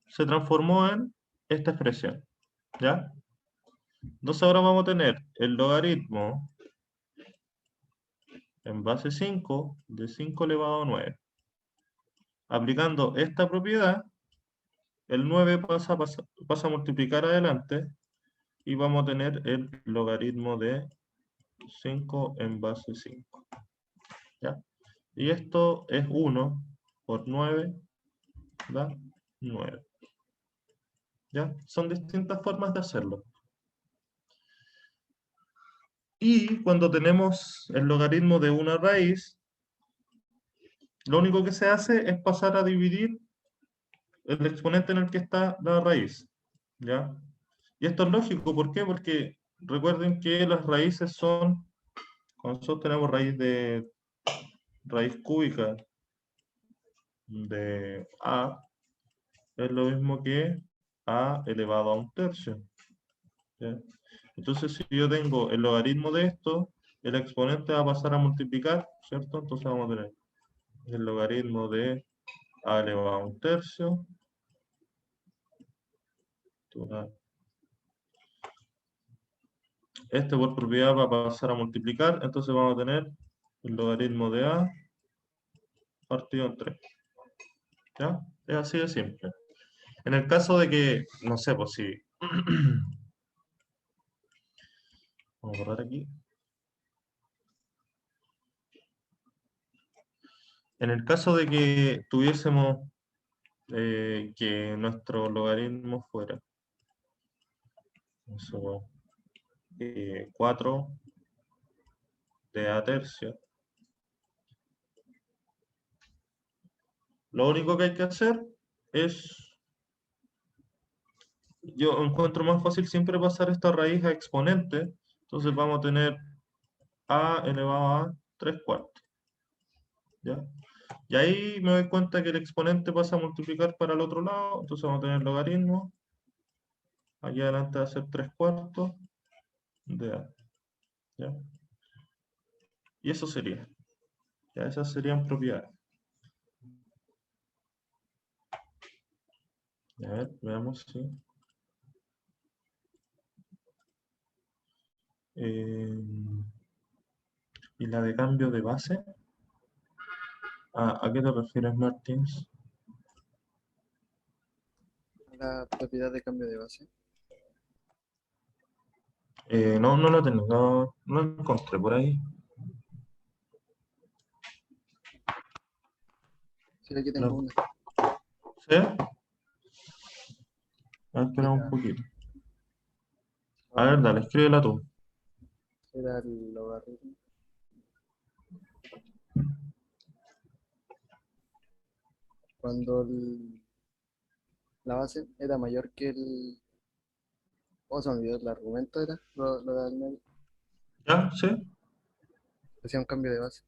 se transformó en esta expresión. ¿Ya? Entonces ahora vamos a tener el logaritmo en base 5 de 5 elevado a 9. Aplicando esta propiedad, el 9 pasa a multiplicar adelante y vamos a tener el logaritmo de 5 en base 5. ¿Ya? Y esto es 1 por 9 da 9. ¿Ya? Son distintas formas de hacerlo. Y cuando tenemos el logaritmo de una raíz, lo único que se hace es pasar a dividir el exponente en el que está la raíz. ¿Ya? Y esto es lógico, ¿por qué? Porque recuerden que las raíces son, cuando nosotros tenemos raíz cúbica de A, es lo mismo que A elevado a un tercio. ¿Ya? Entonces, si yo tengo el logaritmo de esto, el exponente va a pasar a multiplicar, ¿cierto? Entonces vamos a tener el logaritmo de A elevado a un tercio. Este por propiedad va a pasar a multiplicar, entonces vamos a tener el logaritmo de A partido en 3. ¿Ya? Es así de simple. En el caso de que, no sé, pues si... Vamos a borrar aquí. En el caso de que tuviésemos que nuestro logaritmo fuera 4 de A tercio, lo único que hay que hacer es yo encuentro más fácil siempre pasar esta raíz a exponente, entonces vamos a tener a elevado a 3 cuartos, ¿ya? Y ahí me doy cuenta que el exponente pasa a multiplicar para el otro lado, entonces vamos a tener logaritmo, aquí adelante va a ser 3 cuartos de a, ¿ya? Y eso sería, ya esas serían propiedades. A ver, veamos si... ¿y la de cambio de base? ¿A qué te refieres, Martins? La propiedad de cambio de base. No, no la tengo, no la encontré por ahí. Sí, aquí La- tengo una. ¿Sí? A ver, espera un Era, poquito. A ver, dale, escríbela tú. era el logaritmo. Cuando la base era mayor que el... ¿Cómo se me olvidó? El argumento era lo del medio. ¿Ya? ¿Sí? Hacía un cambio de base.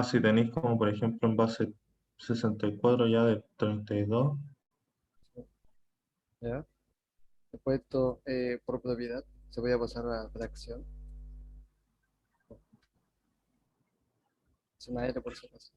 Si tenéis como por ejemplo en base 64 ya de 32. ¿Ya? Después esto, por propiedad, se voy a pasar a fracción. Es una R por si acaso.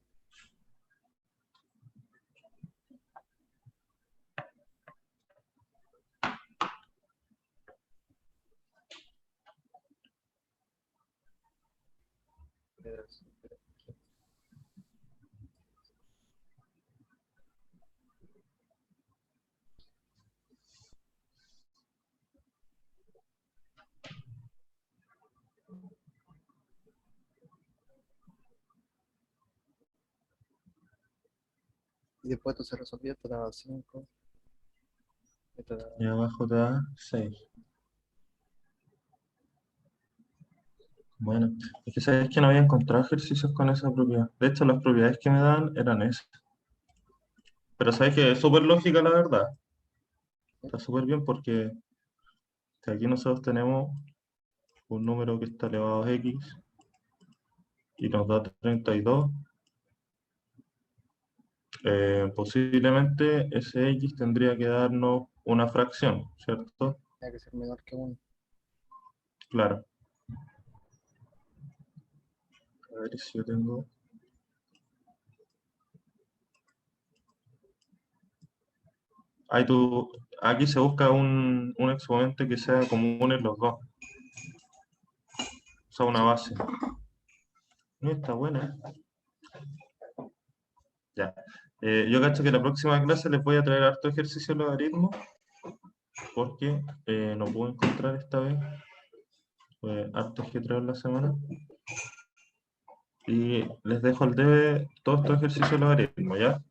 Y después esto se resolvía, esto daba 5, esto daba... Y abajo te da 6. Bueno, es que sabéis que no había encontrado ejercicios con esa propiedad. De hecho, las propiedades que me dan eran esas. Pero sabéis que es súper lógica la verdad. Está súper bien porque aquí nosotros tenemos un número que está elevado a x y nos da 32. Posiblemente ese x tendría que darnos una fracción, ¿cierto? Tenía que ser menor que 1. Claro. A ver si yo tengo... Ahí tú, aquí se busca un exponente que sea común en los dos. O sea, una Sí. base. No está buena. Ya. Yo cacho que la próxima clase les voy a traer harto ejercicio de logaritmo porque no puedo encontrar esta vez. Harto que traer la semana. Y les dejo el debe todos estos ejercicios de logaritmo, ¿ya?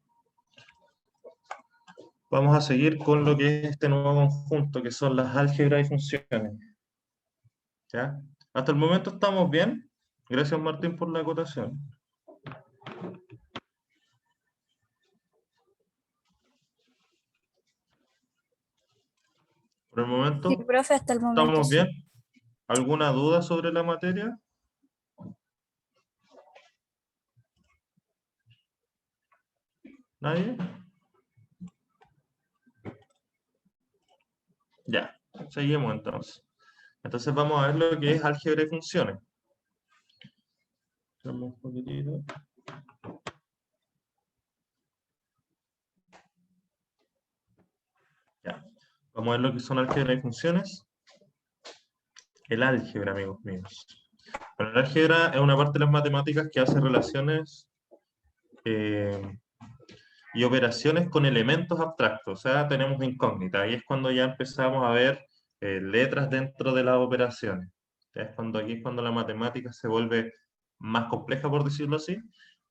Vamos a seguir con lo que es este nuevo conjunto, que son las álgebras y funciones. ¿Ya? Hasta el momento estamos bien. Gracias, Martín, por la acotación. Por el Sí, momento, profe, hasta el momento ¿estamos sí. bien? ¿Alguna duda sobre la materia? ¿Nadie? Ya, seguimos entonces. Entonces vamos a ver lo que es álgebra y funciones. Vamos un poquitito. Ya. Vamos a ver lo que son álgebra y funciones. El álgebra, amigos míos. Bueno, el álgebra es una parte de las matemáticas que hace relaciones y operaciones con elementos abstractos. O sea, tenemos incógnitas. Ahí es cuando ya empezamos a ver letras dentro de las operaciones. Ya es cuando aquí es cuando la matemática se vuelve más compleja, por decirlo así.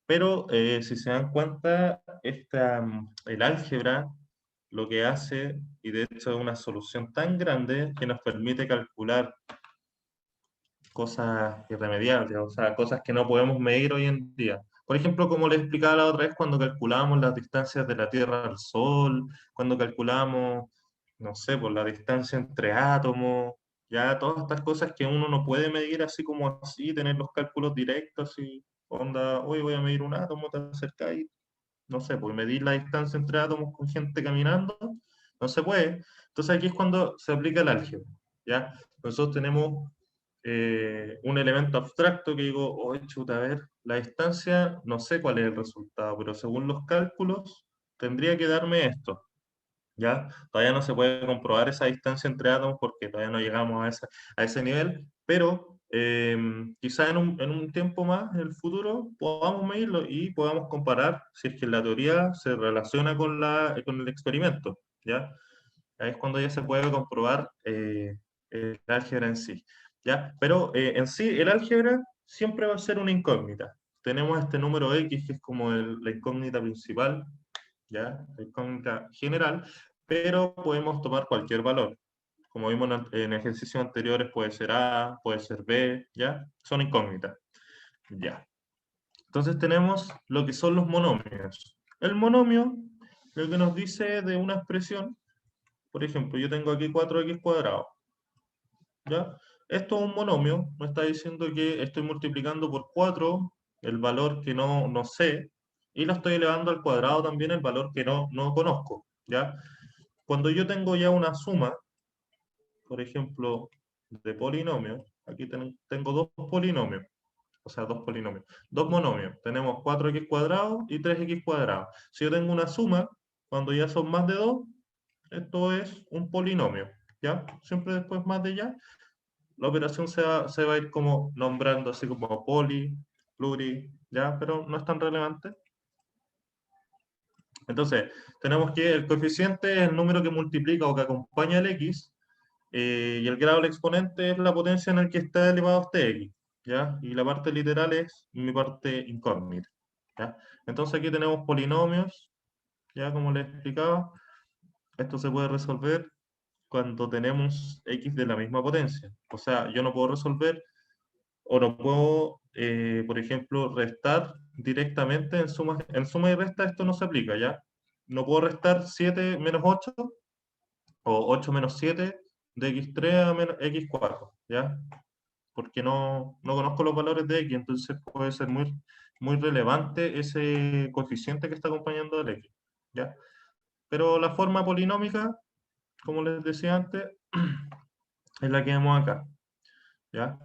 Pero si se dan cuenta, el álgebra lo que hace, y de hecho es una solución tan grande que nos permite calcular cosas irremediables, o sea, cosas que no podemos medir hoy en día. Por ejemplo, como les explicaba la otra vez, cuando calculamos las distancias de la Tierra al Sol, cuando calculamos, no sé, por la distancia entre átomos, ya todas estas cosas que uno no puede medir así como así, tener los cálculos directos y onda, hoy voy a medir un átomo, te acercáis, no sé, pues medir la distancia entre átomos con gente caminando, no se puede. Entonces aquí es cuando se aplica el álgebra, ¿ya? Nosotros tenemos un elemento abstracto que digo, oh, chuta, a ver, la distancia, no sé cuál es el resultado, pero según los cálculos, tendría que darme esto, ¿ya? Todavía no se puede comprobar esa distancia entre átomos porque todavía no llegamos a ese nivel, pero quizá en un tiempo más, en el futuro, podamos medirlo y podamos comparar si es que la teoría se relaciona con, con el experimento, ¿ya? Ahí es cuando ya se puede comprobar el álgebra en sí, ¿ya? Pero en sí, el álgebra siempre va a ser una incógnita. Tenemos este número X, que es como la incógnita principal, ¿ya? La incógnita general, pero podemos tomar cualquier valor. Como vimos en ejercicios anteriores, puede ser A, puede ser B, ¿ya? Son incógnitas, ¿ya? Entonces tenemos lo que son los monomios. El monomio, lo que nos dice de una expresión, por ejemplo, yo tengo aquí 4x cuadrado, ¿ya? Esto es un monomio, me está diciendo que estoy multiplicando por 4 el valor que no sé, y lo estoy elevando al cuadrado también el valor que no conozco, ¿ya? Cuando yo tengo ya una suma, por ejemplo, de polinomios, aquí tengo dos polinomios, o sea, dos polinomios, dos monomios, tenemos 4x cuadrado y 3x cuadrado. Si yo tengo una suma, cuando ya son más de 2, esto es un polinomio, ¿ya? Siempre después más de ya, la operación se va a ir como nombrando así como poli, pluri, ¿ya? Pero no es tan relevante. Entonces, tenemos que el coeficiente es el número que multiplica o que acompaña el x, y el grado del exponente es la potencia en el que está elevado este x, ¿ya? Y la parte literal es mi parte incógnita, ¿ya? Entonces aquí tenemos polinomios, ya como les explicaba, esto se puede resolver cuando tenemos x de la misma potencia. O sea, yo no puedo resolver o no puedo, por ejemplo, restar directamente en suma y resta, esto no se aplica, ¿ya? No puedo restar 7 menos 8 o 8 menos 7 de x3 a x4, ¿ya? Porque no conozco los valores de x, entonces puede ser muy relevante ese coeficiente que está acompañando al x, ¿ya? Pero la forma polinómica, como les decía antes, es la que vemos acá, ¿ya?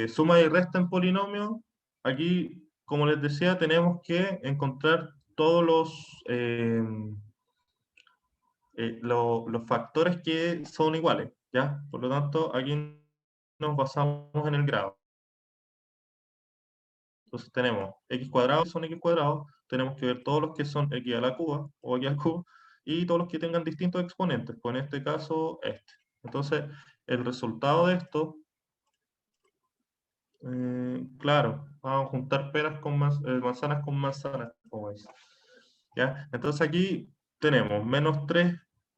Suma y resta en polinomio, aquí, como les decía, tenemos que encontrar todos los factores que son iguales, ¿ya? Por lo tanto, aquí nos basamos en el grado. Entonces tenemos x cuadrado son x cuadrado, tenemos que ver todos los que son x a la cuba o x al cubo, y todos los que tengan distintos exponentes, pues en este caso este. Entonces, el resultado de esto, claro, vamos a juntar peras con manzanas con manzanas, como es. ¿Ya? Entonces aquí tenemos menos 3,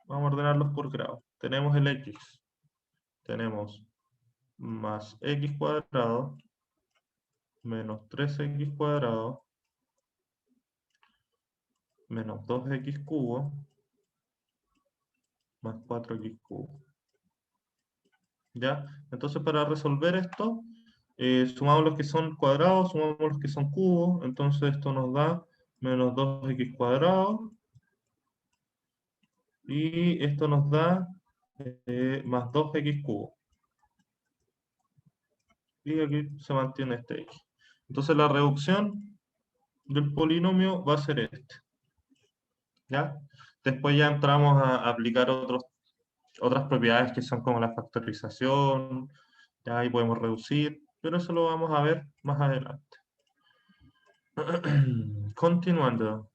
vamos a ordenarlos por grado. Tenemos el x, tenemos más x cuadrado, menos 3x cuadrado, menos 2x cubo, más 4x cubo. ¿Ya? Entonces para resolver esto, sumamos los que son cuadrados, sumamos los que son cubos, entonces esto nos da menos 2x cuadrado, y esto nos da más 2x cubo. Y aquí se mantiene este x. Entonces la reducción del polinomio va a ser este, ¿ya? Después ya entramos a aplicar otras propiedades que son como la factorización, ya ahí podemos reducir, pero eso lo vamos a ver más adelante. Continuando.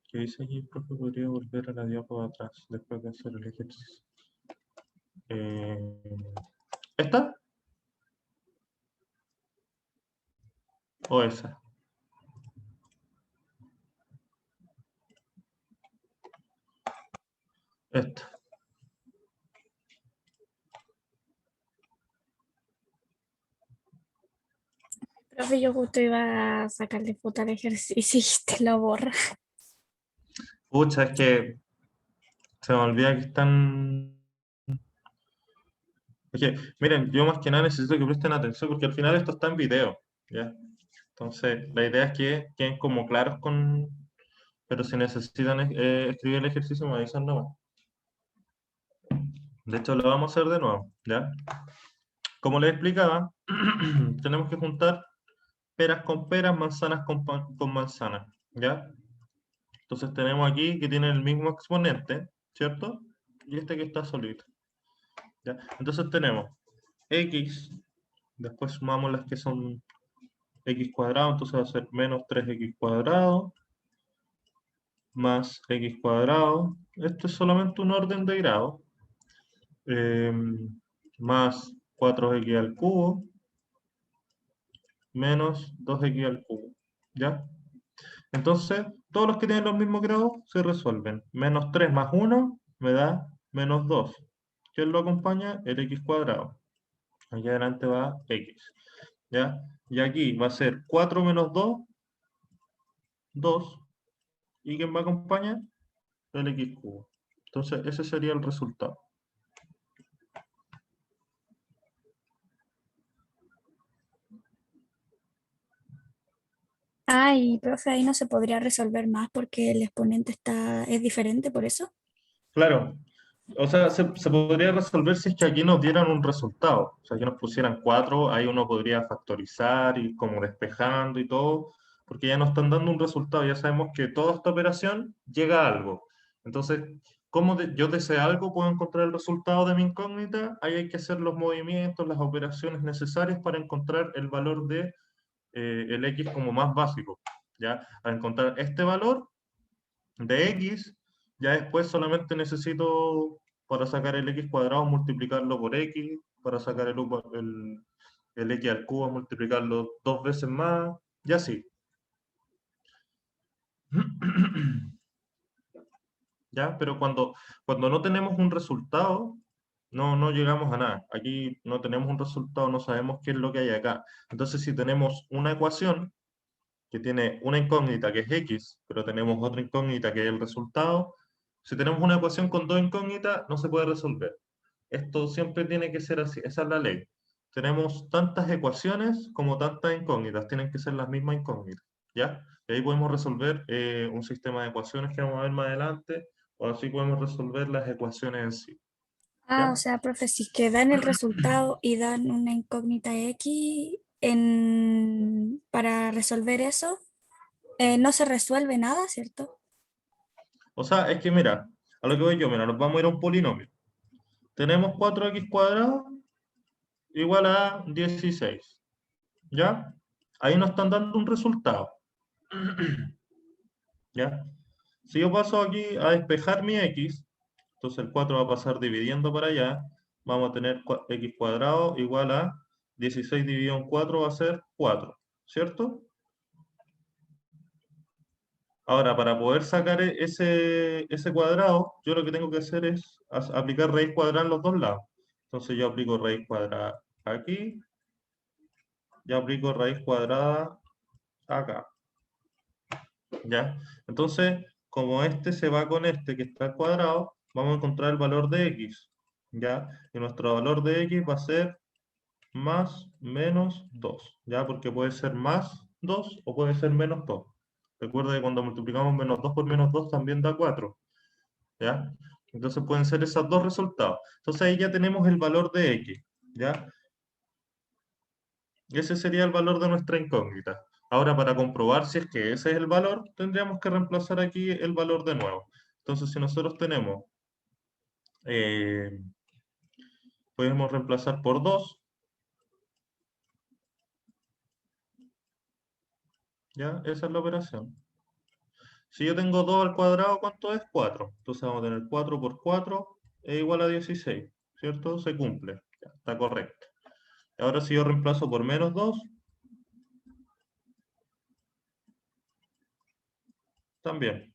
¿Qué dice aquí? Profe, podría volver a la diapo de atrás después de hacer el ejercicio. ¿Esta? ¿O esa? Esta. Profe, yo justo iba a sacarle foto al ejercicio y te lo borra. Pucha, es que se me olvida que están... Es que, miren, yo más que nada necesito que presten atención porque al final esto está en video, ¿ya? Entonces, la idea es que queden como claros con... Pero si necesitan escribir el ejercicio, me avisan nomás. De hecho, lo vamos a hacer de nuevo, ¿ya? Como les explicaba, tenemos que juntar peras con peras, manzanas con manzanas, ¿ya? Entonces tenemos aquí que tienen el mismo exponente, ¿cierto? Y este que está solito, ¿ya? Entonces tenemos x, después sumamos las que son x cuadrado, entonces va a ser menos 3x cuadrado, más x cuadrado. Esto es solamente un orden de grado. eh, Más 4x al cubo, menos 2x al cubo, ¿ya? Entonces, todos los que tienen los mismos grados se resuelven. Menos 3 más 1 me da menos 2. ¿Quién lo acompaña? El x cuadrado. Aquí adelante va x, ¿ya? Y aquí va a ser 4 menos 2, 2. ¿Y quién me acompaña? El x cubo. Entonces, ese sería el resultado. Ay, profe, ahí no se podría resolver más porque el exponente es diferente, por eso. Claro, o sea, se podría resolver si es que aquí nos dieran un resultado. O sea, que nos pusieran 4, ahí uno podría factorizar y como despejando y todo, porque ya nos están dando un resultado. Ya sabemos que toda esta operación llega a algo. Entonces, ¿cómo yo de ese algo puedo encontrar el resultado de mi incógnita? Ahí hay que hacer los movimientos, las operaciones necesarias para encontrar el valor de el x como más básico. ¿Ya? Al encontrar este valor de x, ya después solamente necesito, para sacar el x cuadrado, multiplicarlo por x, para sacar el x al cubo, multiplicarlo 2 veces más, y así. ¿Ya? Pero cuando no tenemos un resultado, no llegamos a nada. Aquí no tenemos un resultado, no sabemos qué es lo que hay acá. Entonces, si tenemos una ecuación que tiene una incógnita que es x, pero tenemos otra incógnita que es el resultado, si tenemos una ecuación con dos incógnitas, no se puede resolver. Esto siempre tiene que ser así, esa es la ley. Tenemos tantas ecuaciones como tantas incógnitas, tienen que ser las mismas incógnitas, ¿ya? Y ahí podemos resolver un sistema de ecuaciones que vamos a ver más adelante, o así podemos resolver las ecuaciones en sí, Ah, o ¿ya? sea, profe, si es que dan el resultado y dan una incógnita X para resolver eso, no se resuelve nada, ¿cierto? O sea, es que mira, a lo que voy yo, mira, nos vamos a ir a un polinomio. Tenemos 4x cuadrado igual a 16, ¿ya? Ahí nos están dando un resultado, ¿ya? Si yo paso aquí a despejar mi x, entonces el 4 va a pasar dividiendo para allá, vamos a tener x cuadrado igual a 16 dividido en 4 va a ser 4, ¿cierto? Ahora, para poder sacar ese cuadrado, yo lo que tengo que hacer es aplicar raíz cuadrada en los dos lados. Entonces yo aplico raíz cuadrada aquí, y aplico raíz cuadrada acá. ¿Ya? Entonces, como este se va con este que está al cuadrado, vamos a encontrar el valor de x, ¿ya? Y nuestro valor de x va a ser más menos 2, ¿ya? Porque puede ser más 2 o puede ser menos 2. Recuerda que cuando multiplicamos menos 2 por menos 2 también da 4, ¿ya? Entonces pueden ser esos dos resultados. Entonces ahí ya tenemos el valor de x, ¿ya? Ese sería el valor de nuestra incógnita. Ahora, para comprobar si es que ese es el valor, tendríamos que reemplazar aquí el valor de nuevo. Entonces, si nosotros tenemos, eh, podemos reemplazar por 2, ¿ya? Esa es la operación. Si yo tengo 2 al cuadrado, ¿cuánto es? 4. Entonces vamos a tener 4 por 4 es igual a 16, ¿cierto? Se cumple, ya, está correcto. Ahora si yo reemplazo por menos 2, también.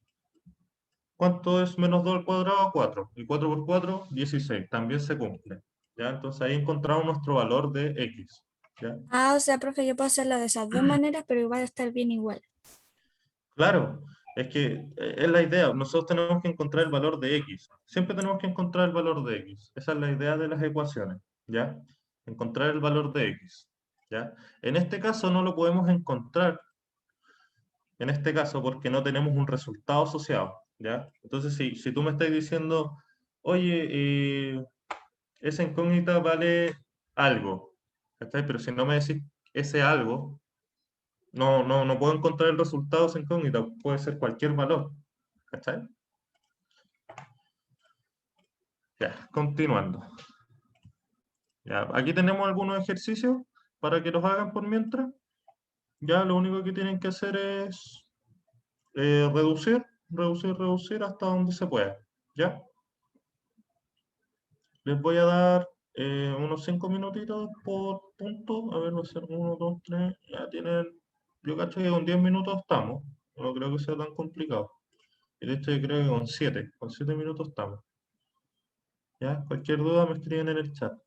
¿Cuánto es menos 2 al cuadrado? 4. Y 4 por 4, 16. También se cumple. ¿Ya? Entonces ahí encontramos nuestro valor de x. ¿ya? Ah, o sea, profe, yo puedo hacerlo de esas dos maneras, pero igual estar bien igual. Claro, es que es la idea. Nosotros tenemos que encontrar el valor de x. Siempre tenemos que encontrar el valor de x. Esa es la idea de las ecuaciones, ¿ya? Encontrar el valor de x, ¿ya? En este caso no lo podemos encontrar, en este caso porque no tenemos un resultado asociado, ¿ya? Entonces, si tú me estás diciendo, oye, esa incógnita vale algo, ¿cachai? Pero si no me decís ese algo, no puedo encontrar el resultado de esa incógnita, puede ser cualquier valor, ¿cachai? Ya, continuando. Ya, aquí tenemos algunos ejercicios para que los hagan por mientras. Ya lo único que tienen que hacer es reducir hasta donde se pueda. ¿Ya? Les voy a dar unos 5 minutitos por punto. A ver, va a ser 1, 2, 3. Ya tienen. Yo cacho que con 10 minutos estamos. No creo que sea tan complicado. Y de hecho, yo creo que con 7 minutos estamos. ¿Ya? Cualquier duda me escriben en el chat.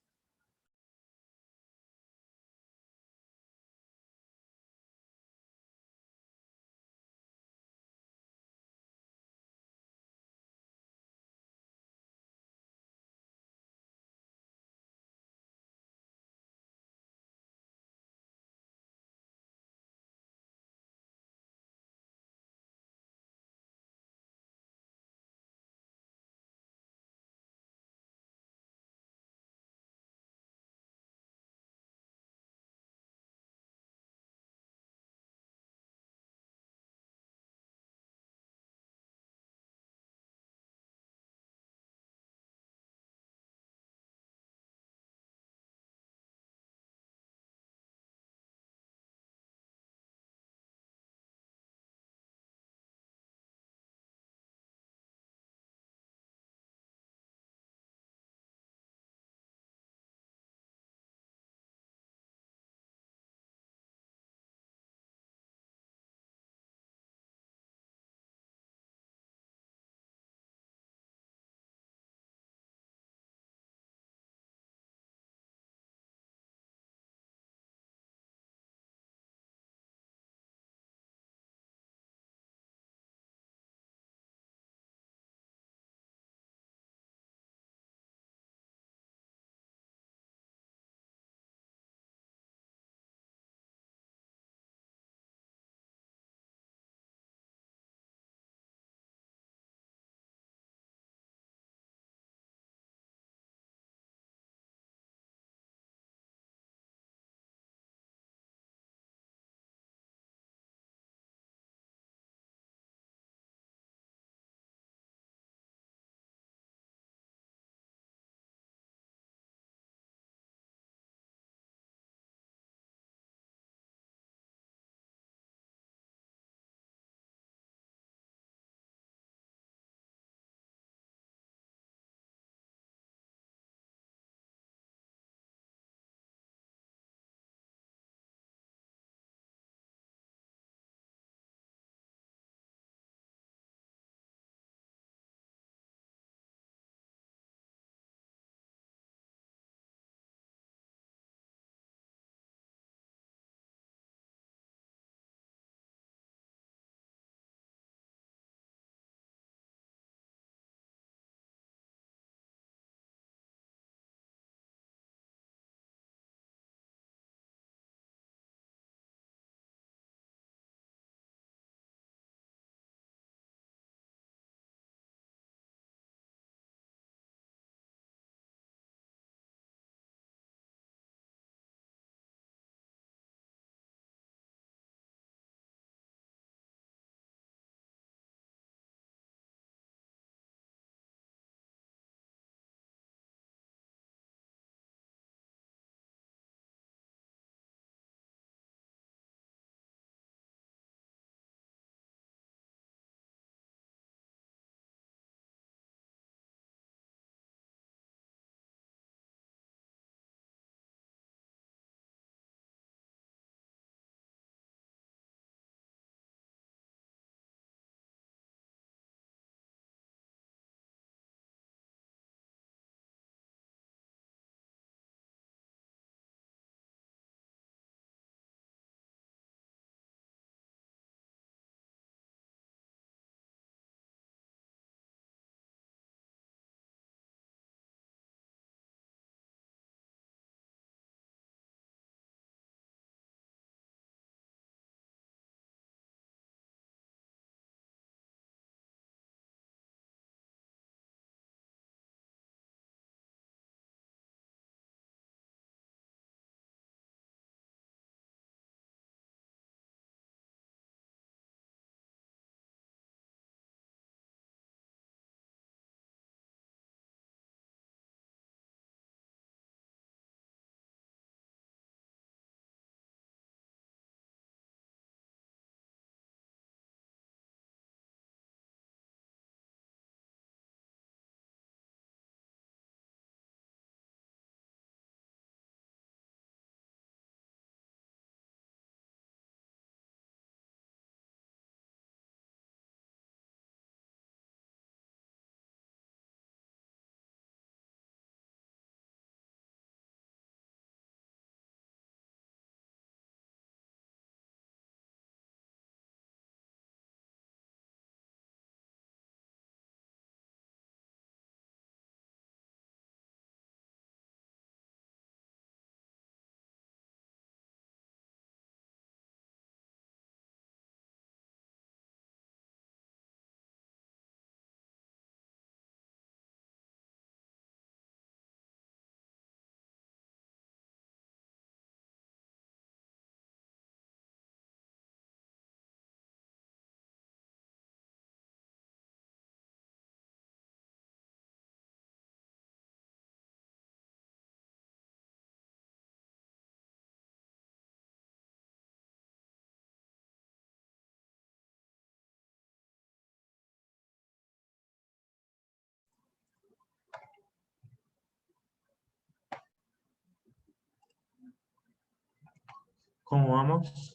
¿Cómo vamos?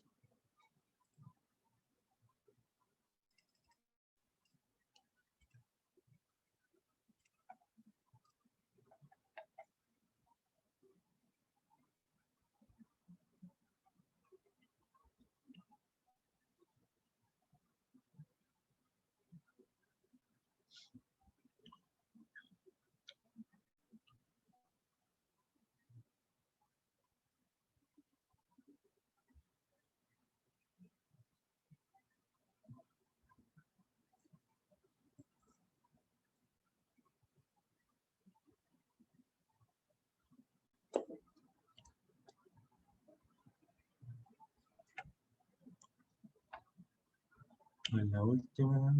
En la última.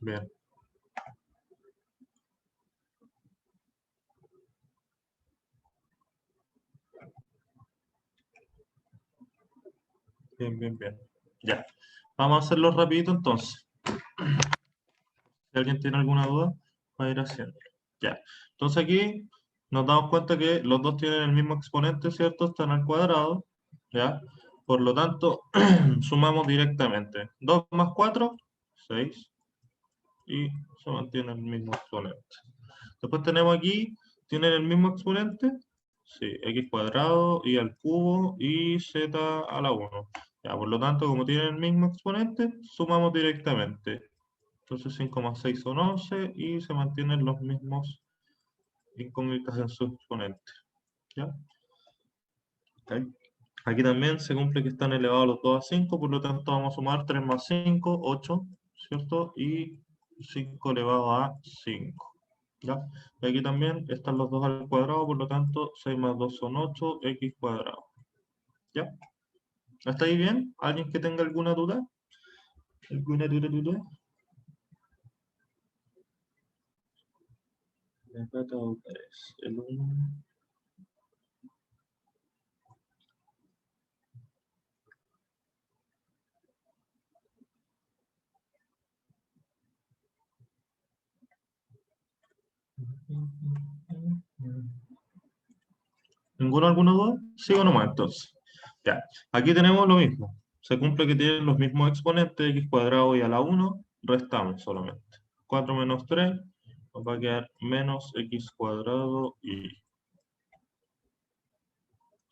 Bien. Bien, bien, bien. Ya. Vamos a hacerlo rapidito entonces. Si alguien tiene alguna duda, va a ir haciendo. Ya. Entonces aquí nos damos cuenta que los dos tienen el mismo exponente, ¿cierto? Están al cuadrado. ¿Ya? Por lo tanto, sumamos directamente. 2 más 4, 6. Y se mantiene el mismo exponente. Después tenemos aquí, tienen el mismo exponente, sí, x cuadrado y al cubo y z a la 1. Ya, por lo tanto, como tienen el mismo exponente, sumamos directamente. Entonces 5 más 6 son 11 y se mantienen los mismos incógnitas en su exponente. ¿Ya? Ok. Aquí también se cumple que están elevados los dos a 5, por lo tanto vamos a sumar 3 más 5, 8, ¿cierto? Y 5 elevado a 5. ¿Ya? Y aquí también están los dos al cuadrado, por lo tanto 6 más 2 son 8, x cuadrado. ¿Ya? ¿Hasta ahí bien? ¿Alguien que tenga alguna duda? ¿Alguna duda? Acá tengo tres. El 1. ¿Ninguno alguna duda? ¿Sigo nomás entonces? Ya. Aquí tenemos lo mismo. Se cumple que tienen los mismos exponentes, x cuadrado y a la 1, restamos solamente. 4 menos 3, nos va a quedar menos x cuadrado y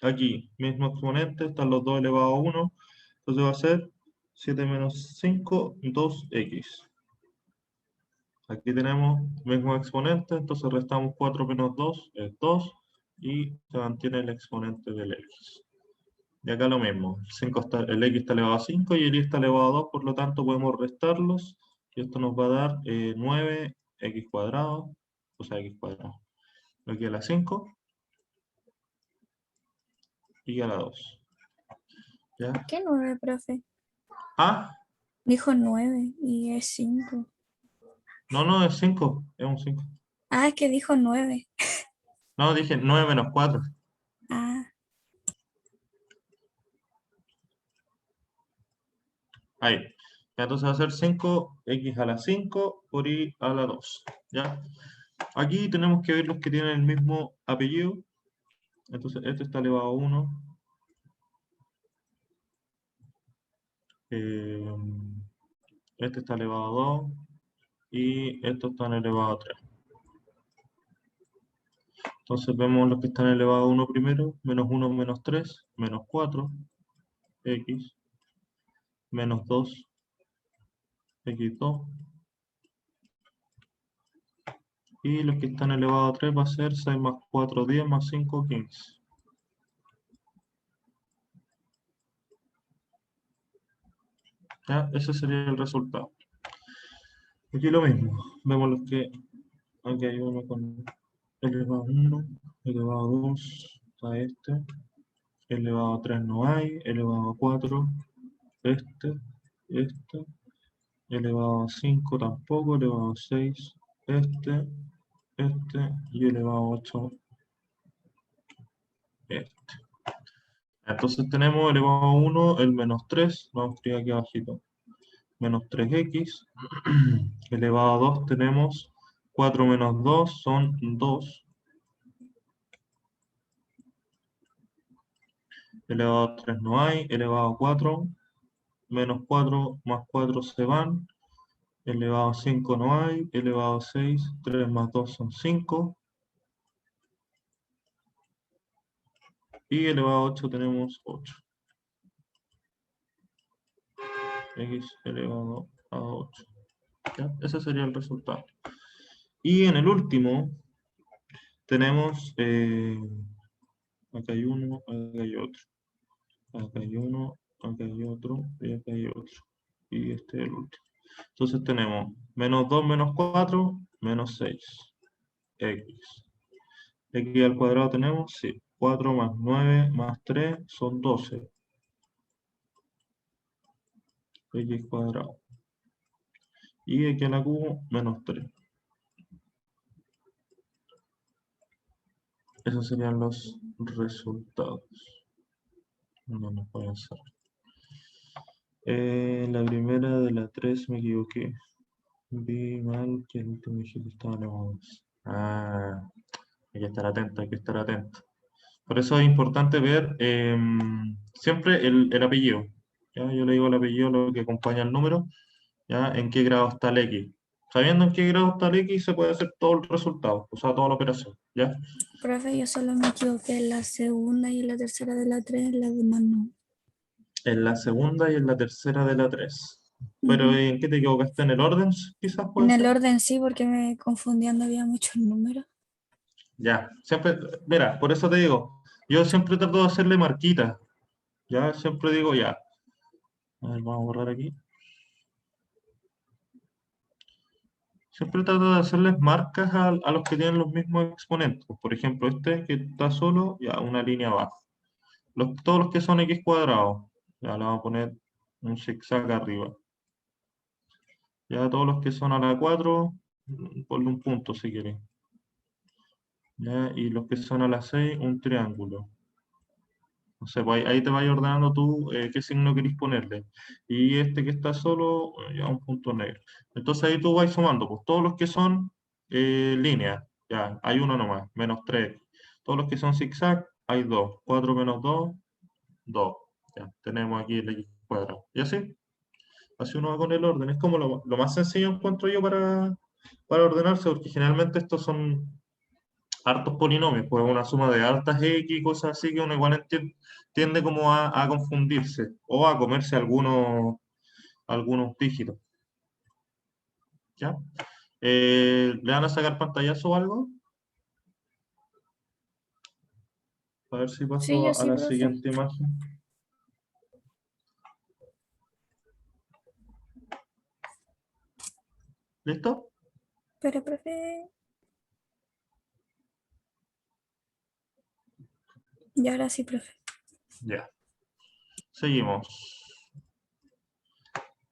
aquí, mismo exponente, están los 2 elevado a 1, entonces va a ser 7 menos 5, 2x. Aquí tenemos mismo exponente, entonces restamos 4 menos 2, es 2, y se mantiene el exponente del x. Y acá lo mismo, el x está elevado a 5 y el y está elevado a 2, por lo tanto podemos restarlos, y esto nos va a dar 9x cuadrado, o sea, x cuadrado. Aquí a la 5 y a la 2. ¿Ya? ¿Qué 9, profe? Ah, Dijo 9 y es 5. no, es 5, es un 5. Ah, es que dijo 9. No, dije 9 menos 4. Ah, Ahí. Ya, entonces va a ser 5x a la 5 por y a la 2. ¿Ya? Aquí tenemos que ver los que tienen el mismo apellido. Entonces este está elevado a 1. Este está elevado a 2. y estos están elevados a 3. Entonces vemos los que están elevados a 1 primero, menos 1, menos 3, menos 4, x, menos 2, x2, y los que están elevados a 3 va a ser 6 más 4, 10, más 5, 15. ¿Ya? Ese sería el resultado. Aquí lo mismo, vemos los que, aquí hay uno con elevado a 1, elevado a 2, está este, elevado a 3 no hay, elevado a 4, este, elevado a 5 tampoco, elevado a 6, este, y elevado a 8, este. Entonces tenemos elevado a 1, el menos 3, vamos a escribir aquí abajito, menos 3x, elevado a 2 tenemos 4 menos 2 son 2, elevado a 3 no hay, elevado a 4, menos 4 más 4 se van, elevado a 5 no hay, elevado a 6, 3 más 2 son 5, y elevado a 8 tenemos 8. X elevado a 8. ¿Ya? Ese sería el resultado. Y en el último tenemos, acá hay uno, acá hay otro, acá hay uno, acá hay otro, y acá hay otro. Y este es el último. Entonces tenemos menos 2 menos 4, menos 6. X. X al cuadrado tenemos, sí. 4 más 9 más 3 son 12. X cuadrado. Y X a la cubo, menos 3. Esos serían los resultados. No nos puede hacer. La primera de la 3 me equivoqué. Vi mal que el último dígito estaba elevado a 2. Ah, hay que estar atento, hay que estar atento. Por eso es importante ver siempre el apellido. ¿Ya? Yo le digo el apellido, lo que acompaña el número, ¿ya? En qué grado está el X. Sabiendo en qué grado está el X, se puede hacer todo el resultado, o sea, toda la operación. ¿Ya? Profe, yo solo me equivoqué en la segunda y en la tercera de la 3, en las demás no. En la segunda y en la tercera de la 3. Pero Ujú. ¿en qué te equivocaste? ¿En el orden? Quizás En puede el ser. orden sí, porque me confundían, había muchos números. Ya, siempre, mira, por eso te digo, yo siempre trato de hacerle marquitas. Ya, siempre digo ya. A ver, vamos a borrar aquí. Siempre trato de hacerles marcas a los que tienen los mismos exponentes. Por ejemplo, este que está solo, ya una línea abajo. Todos los que son x cuadrados, ya le vamos a poner un zigzag arriba. Ya todos los que son a la 4, ponle un punto si quieres. Ya, y los que son a la 6, un triángulo. No sé, pues ahí te vas ordenando tú qué signo querés ponerle. Y este que está solo, ya un punto negro. Entonces ahí tú vas sumando, pues todos los que son líneas, ya, hay uno nomás, menos 3. Todos los que son zigzag, hay 2. 4 menos 2, 2. Ya, tenemos aquí el x cuadrado. ¿Y así? Así uno va con el orden. Es como lo más sencillo encuentro yo para ordenarse, porque generalmente estos son hartos polinomios, pues una suma de hartas X, cosas así que uno igual tiende como a confundirse o a comerse algunos dígitos. ¿Ya? ¿Le van a sacar pantallazo o algo? A ver si Sí, yo paso a sí, la profe. siguiente imagen. ¿Listo? Pero, profe, y ahora sí, profe. Ya. Seguimos.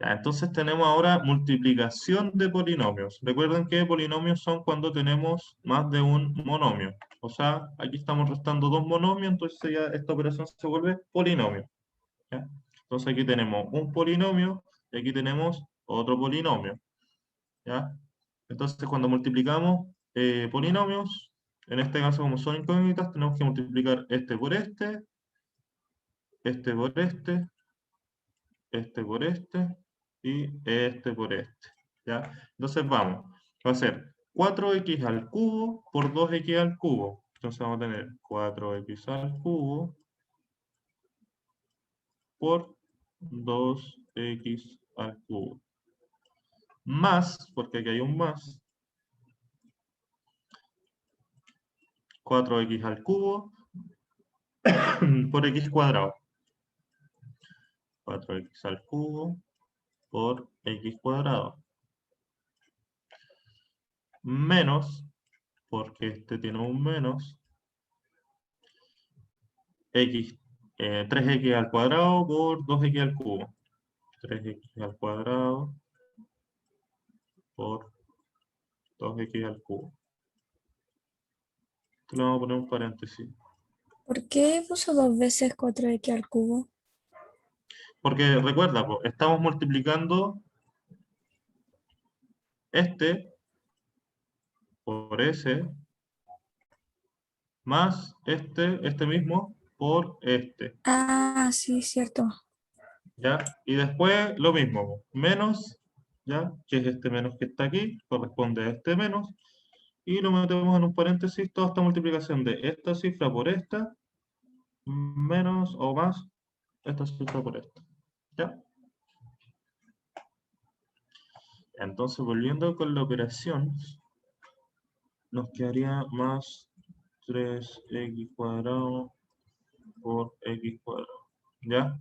Ya, entonces tenemos ahora multiplicación de polinomios. Recuerden que polinomios son cuando tenemos más de un monomio. O sea, aquí estamos restando dos monomios, entonces ya esta operación se vuelve polinomio. ¿Ya? Entonces aquí tenemos un polinomio y aquí tenemos otro polinomio. ¿Ya? Entonces cuando multiplicamos polinomios, en este caso como son incógnitas, tenemos que multiplicar este por este por este por este y este por este. ¿Ya? Entonces vamos, va a ser 4x al cubo por 2x al cubo. Entonces vamos a tener 4x al cubo por 2x al cubo. Más, porque aquí hay un más, 4x al cubo por x cuadrado. 4x al cubo por x cuadrado. Menos, porque este tiene un menos, x, 3x al cuadrado por 2x al cubo. 3x al cuadrado por 2x al cubo. Esto le vamos a poner un paréntesis. ¿Por qué puso 2 veces 4x al cubo? Porque recuerda, po, estamos multiplicando este por ese más este mismo por este. Ah, sí, cierto. ¿Ya? Y después lo mismo, po, menos, ¿ya? Que es este menos que está aquí, corresponde a este menos, y lo metemos en un paréntesis, toda esta multiplicación de esta cifra por esta, menos o más esta cifra por esta. ¿Ya? Entonces, volviendo con la operación, nos quedaría más 3x cuadrado por x cuadrado. ¿Ya?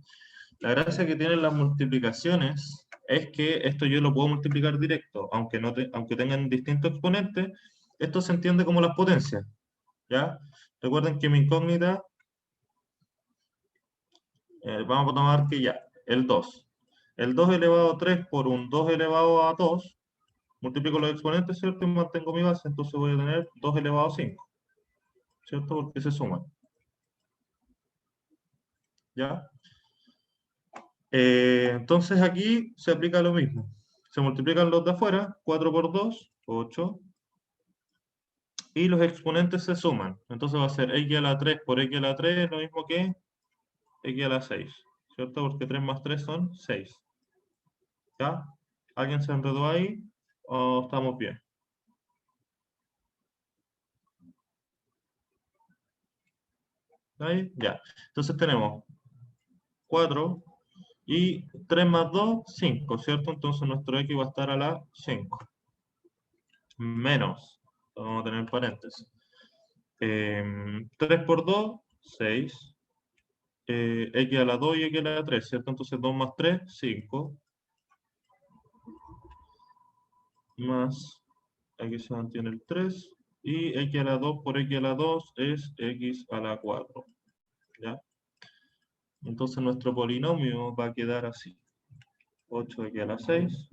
La gracia que tienen las multiplicaciones es que esto yo lo puedo multiplicar directo, aunque, aunque tengan distintos exponentes, esto se entiende como las potencias. ¿Ya? Recuerden que mi incógnita, vamos a tomar que ya, el 2. El 2 elevado a 3 por un 2 elevado a 2, multiplico los exponentes, ¿cierto? Y mantengo mi base, entonces voy a tener 2 elevado a 5, ¿cierto? Porque se suman. ¿Ya? Entonces aquí se aplica lo mismo. Se multiplican los de afuera, 4 por 2, 8, y los exponentes se suman. Entonces va a ser x a la 3 por x a la 3, lo mismo que x a la 6, ¿cierto? Porque 3 más 3 son 6. ¿Ya? ¿Alguien se enredó ahí? ¿O estamos bien? ¿Ahí? Ya. Entonces tenemos 4 y 3 más 2, 5, ¿cierto? Entonces nuestro x va a estar a la 5. Menos, vamos a tener paréntesis. 3 por 2, 6. X a la 2 y x a la 3, ¿cierto? Entonces 2 más 3, 5. Más, aquí se mantiene el 3. Y x a la 2 por x a la 2 es x a la 4. ¿Ya? Entonces nuestro polinomio va a quedar así. 8x a la 6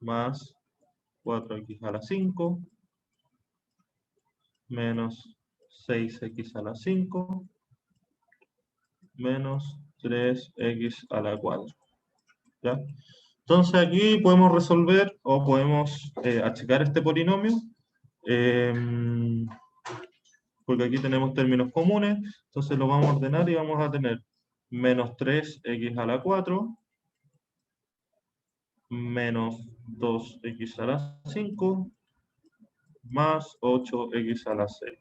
más 4x a la 5 menos 6x a la 5 menos 3x a la 4. ¿Ya? Entonces aquí podemos resolver o podemos achicar este polinomio, porque aquí tenemos términos comunes, entonces lo vamos a ordenar y vamos a tener menos 3x a la 4 menos 2x a la 5 más 8x a la 6.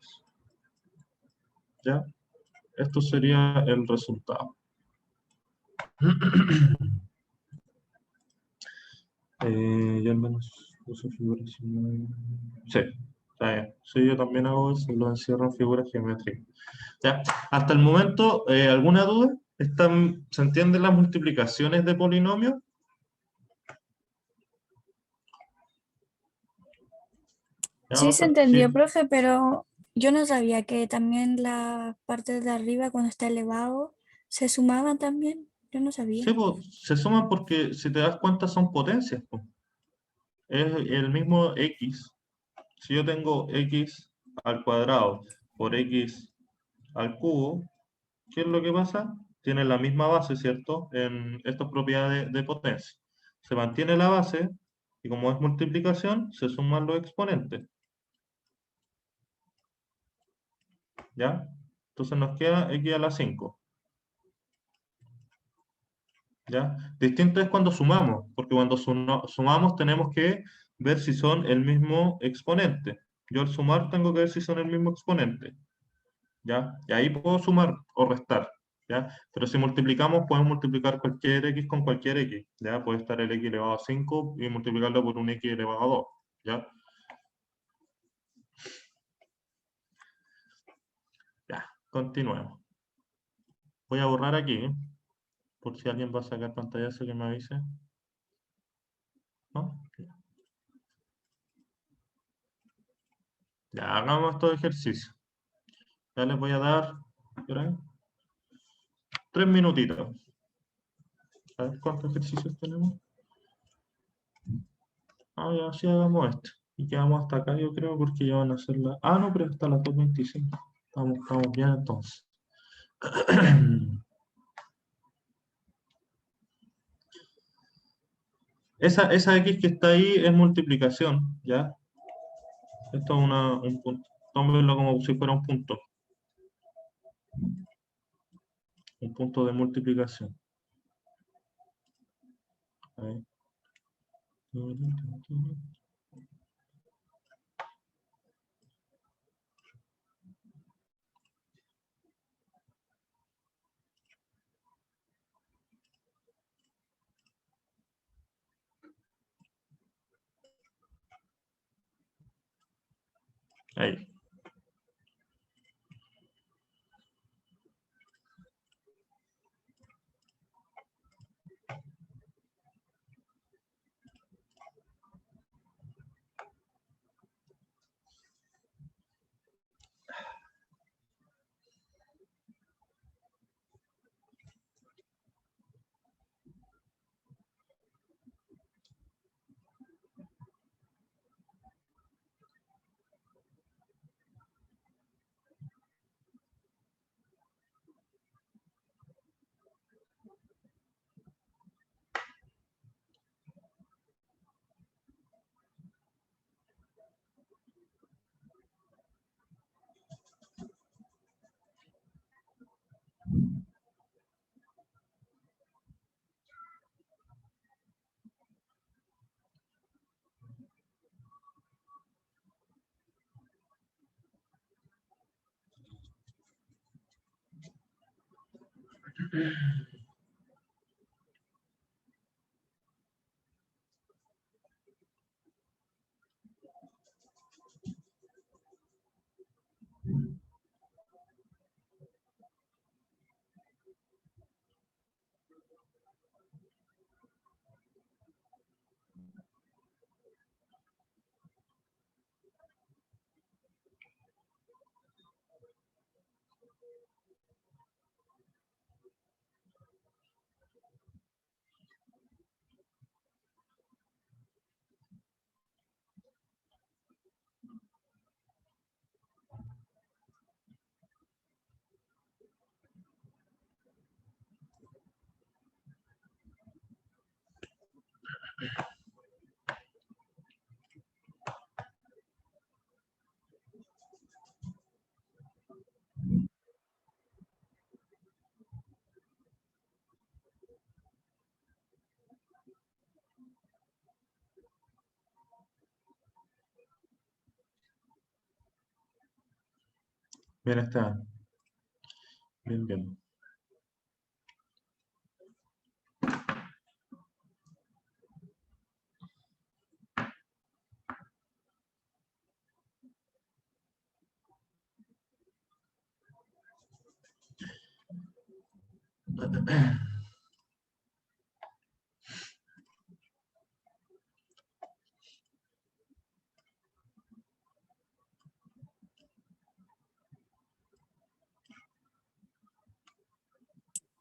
¿Ya? Esto sería el resultado. Yo al menos uso figuras. Sí, está bien. Sí, yo también hago eso, lo encierro en figuras geométricas. Ya, hasta el momento, ¿alguna duda? ¿Se entienden las multiplicaciones de polinomios? ¿Ya, Sí se Oscar? entendió, Sí. profe, pero yo no sabía que también las partes de arriba, cuando está elevado, se sumaban también. Yo no sabía. Sí, pues, se suman porque si te das cuenta son potencias, pues. Es el mismo x. Si yo tengo x al cuadrado por x al cubo, ¿qué es lo que pasa? Tiene la misma base, ¿cierto? En estas propiedades de potencia. Se mantiene la base y como es multiplicación, se suman los exponentes. ¿Ya? Entonces nos queda x a la 5. ¿ya? Distinto es cuando sumamos, porque cuando sumamos tenemos que ver si son el mismo exponente. Yo al sumar tengo que ver si son el mismo exponente, ¿ya? Y ahí puedo sumar o restar, ¿ya? Pero si multiplicamos, podemos multiplicar cualquier x con cualquier x, ¿ya? Puede estar el x elevado a 5 y multiplicarlo por un x elevado a 2, ¿ya? Ya, continuemos. Voy a borrar aquí, ¿eh? Por si alguien va a sacar pantallazo que me avise. ¿No? Ya, hagamos estos ejercicios. Ya les voy a dar, ¿verdad? 3 minutitos. A ver cuántos ejercicios tenemos. Ah, ya, sí, hagamos esto. Y quedamos hasta acá, yo creo, porque ya van a ser las... Ah, no, pero hasta las 2:25. Estamos bien entonces. Esa X que está ahí es multiplicación, ¿ya? Esto es un punto. Tómenlo como si fuera un punto. Un punto de multiplicación. Ahí. Ahí. Bien, está. Bien, bien.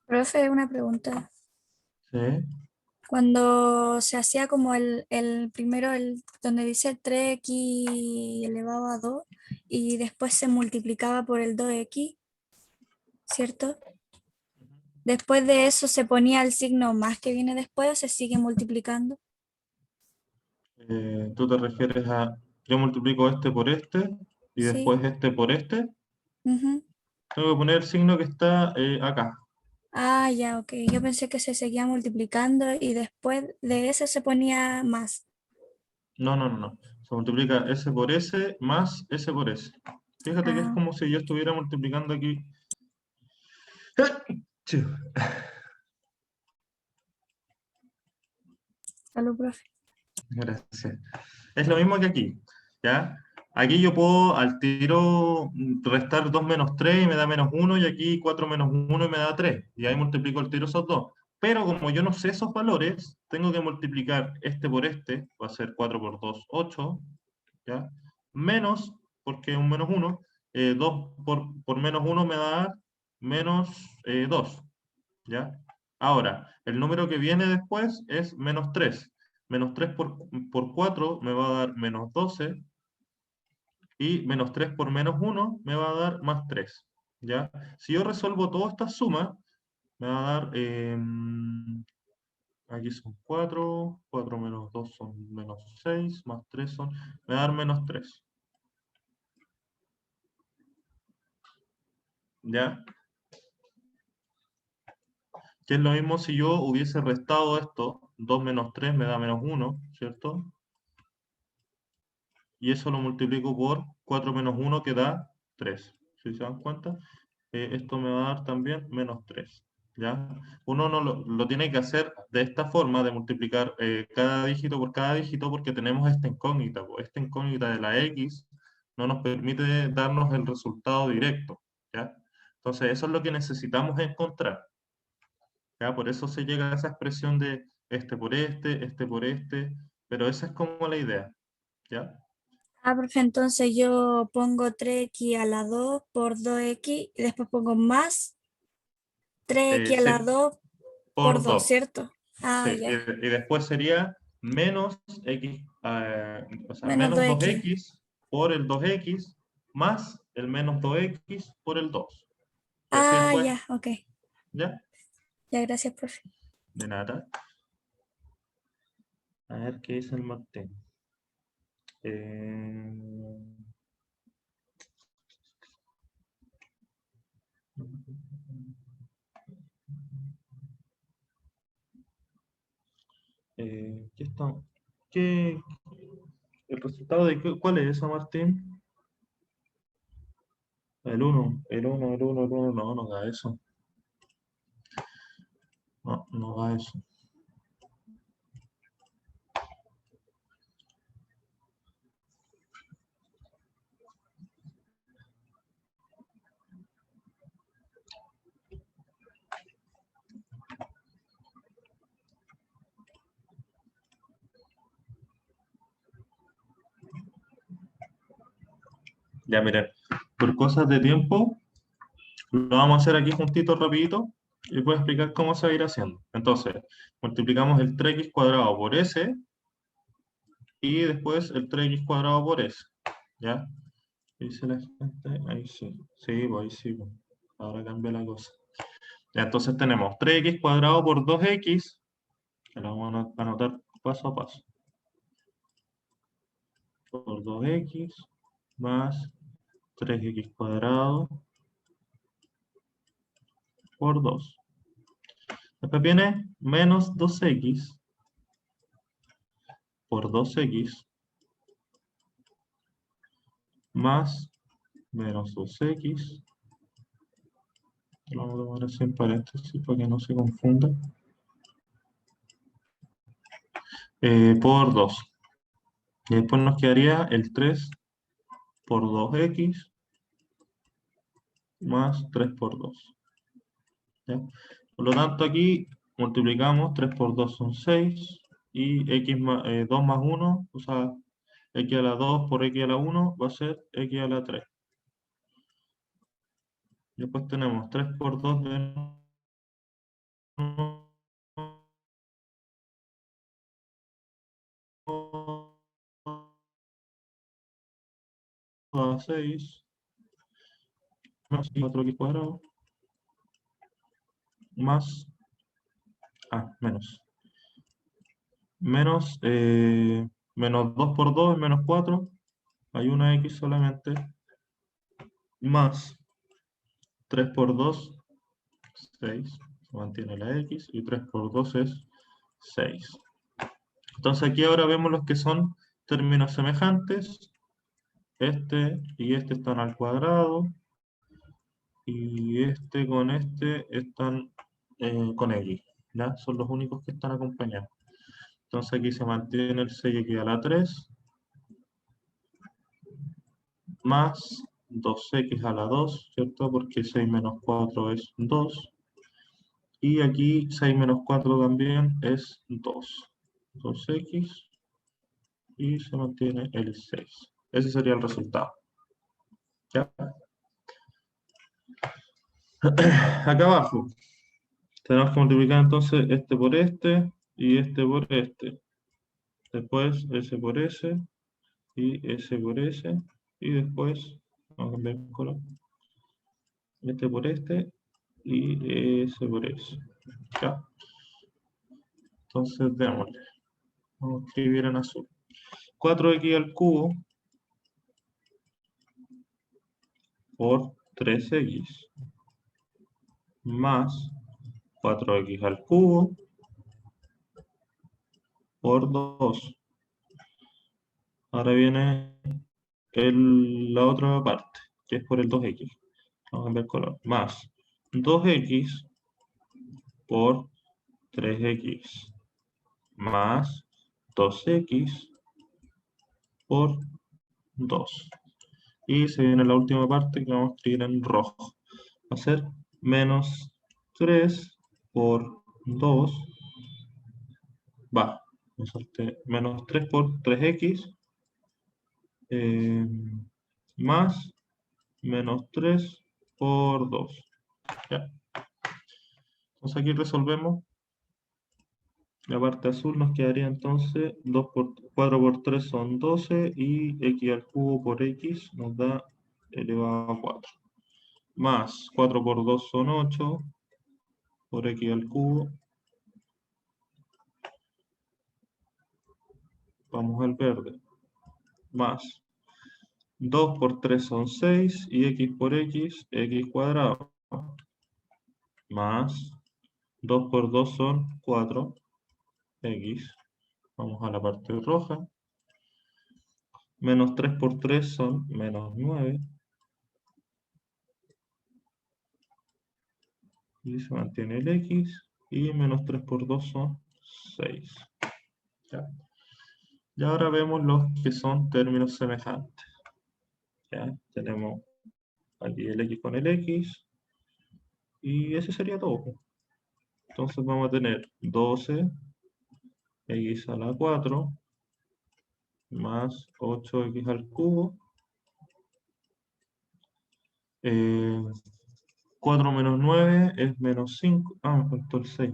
Profe, una pregunta. Sí. Cuando se hacía como el primero, donde dice 3x elevado a 2 y después se multiplicaba por el 2x, ¿cierto? Después de eso se ponía el signo más que viene después o se sigue multiplicando. ¿Tú te refieres a, yo multiplico este por este y Sí. después este por este? Ujú. Tengo que poner el signo que está acá. Ah, ya, ok. Yo pensé que se seguía multiplicando y después de eso se ponía más. No, no, no, no. Se multiplica S por S más S por S. Fíjate que es Ah, como si yo estuviera multiplicando aquí. Sí. salud, profe. Gracias. Es lo mismo que aquí, ¿ya? Aquí yo puedo al tiro restar 2 menos 3 y me da menos 1, y aquí 4 menos 1 y me da 3. Y ahí multiplico al tiro esos dos. Pero como yo no sé esos valores, tengo que multiplicar este por este, va a ser 4 por 2, 8, ¿ya? Menos, porque es un menos 1, 2 por menos 1 me da menos 2, ¿ya? Ahora, el número que viene después es menos 3. Menos 3 por 4 me va a dar menos 12, y menos 3 por menos 1 me va a dar más 3, ¿ya? Si yo resuelvo toda esta suma, me va a dar, aquí son 4, 4 menos 2 son menos 6, más 3 son, me va a dar menos 3, ¿ya? Que es lo mismo si yo hubiese restado esto, 2 menos 3 me da menos 1, ¿cierto? Y eso lo multiplico por 4 menos 1 que da 3. ¿Sí se dan cuenta? Esto me va a dar también menos 3. ¿Ya? Uno no lo tiene que hacer de esta forma, de multiplicar cada dígito por cada dígito, porque tenemos esta incógnita. Pues, esta incógnita de la x no nos permite darnos el resultado directo. ¿Ya? Entonces, eso es lo que necesitamos encontrar. ¿Ya? Por eso se llega a esa expresión de este por este, pero esa es como la idea. ¿Ya? Ah, profe, entonces yo pongo 3x a la 2 por 2x y después pongo más 3x a la Sí, 2 por por 2, 2. ¿cierto? Sí, Ah, ya. y después sería menos x, o sea, Menos menos 2x. 2x por el 2x más el menos 2x por el 2. Y así Ah, después, ya, ok. ¿ya? Ya, gracias, profe. De nada. A ver qué dice el Martín. Eh, ¿qué está? ¿Qué, el resultado de cuál es eso, Martín? El 1, no, no da eso. No, no da eso. Ya, miren, por cosas de tiempo, lo vamos a hacer aquí juntito, rapidito, y voy a explicar cómo se va a ir haciendo. Entonces, multiplicamos el 3x cuadrado por s, y después el 3x cuadrado por s, ¿ya? Dice la gente, ahí sí, sí, pues ahí sí, pues. Ahora cambia la cosa. Ya, entonces tenemos 3x cuadrado por 2x, que lo vamos a anotar paso a paso, por 2x, más 3x cuadrado por 2. Después viene menos 2x por 2x más menos 2x, lo vamos a poner así en paréntesis para que no se confunda, por 2. Y después nos quedaría el 3 por 2x más 3 por 2. ¿Ya? Por lo tanto, aquí multiplicamos 3 por 2 son 6, y x 2 más 1, o sea, x a la 2 por x a la 1 va a ser x a la 3. Después tenemos 3 por 2 menos 6 más 4x cuadrado más, menos. Menos 2 por 2 es menos 4, hay una x solamente, más 3 por 2, 6, se mantiene la x, y 3 por 2 es 6. Entonces aquí ahora vemos los que son términos semejantes. Este y este están al cuadrado, y este con este están con x, ¿ya? Son los únicos que están acompañados. Entonces aquí se mantiene el 6x a la 3, más 2x a la 2, ¿cierto? Porque 6 menos 4 es 2. Y aquí 6 menos 4 también es 2. 2x y se mantiene el 6. Ese sería el resultado. ¿Ya? Acá abajo tenemos que multiplicar entonces este por este y este por este. Después ese por ese y ese por ese. Y después, vamos a cambiar el color, este por este y ese por ese. ¿Ya? Entonces, démosle. Vamos a escribir en azul. 4x al cubo por 3x más 4x al cubo por 2. Ahora viene la otra parte, que es por el 2x. Vamos a cambiar color. Más 2x por 3x más 2x por 2. Y se viene la última parte que vamos a escribir en rojo. Va a ser menos 3 por 2. Va, me salté. Menos 3 por 3x más menos 3 por 2. ¿Ya? Entonces aquí resolvemos. La parte azul nos quedaría entonces 4 por 3 son 12 y x al cubo por x nos da elevado a 4. Más 4 por 2 son 8 por x al cubo. Vamos al verde. Más 2 por 3 son 6 y x por x cuadrado. Más 2 por 2 son 4 x. Vamos a la parte roja. Menos 3 por 3 son menos 9. Y se mantiene el x. Y menos 3 por 2 son 6. ¿Ya? Y ahora vemos los que son términos semejantes. ¿Ya? Tenemos aquí el x con el x. Y ese sería todo. Entonces vamos a tener 12 x a la 4 más 8x al cubo. 4 menos 9 es menos 5. Ah, me faltó el 6.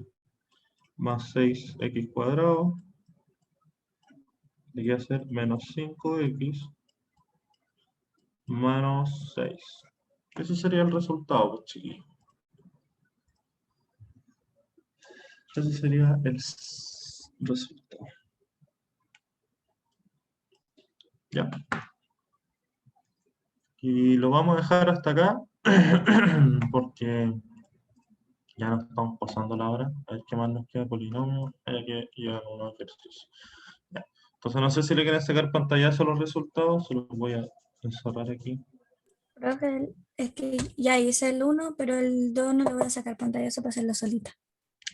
Más 6x cuadrado. Debería ser menos 5x menos 6. Ese sería el resultado, pues, chiquillos. Ese sería el resultado. Ya. Y lo vamos a dejar hasta acá porque ya nos estamos pasando la hora. A ver qué más nos queda, polinomio. Hay que llevar unos ejercicios. Ya. Entonces no sé si le quieren sacar pantallazo a los resultados. Se los voy a encerrar aquí. Profe, es que ya hice el 1, pero el 2 no le voy a sacar pantallazo para hacerlo solita.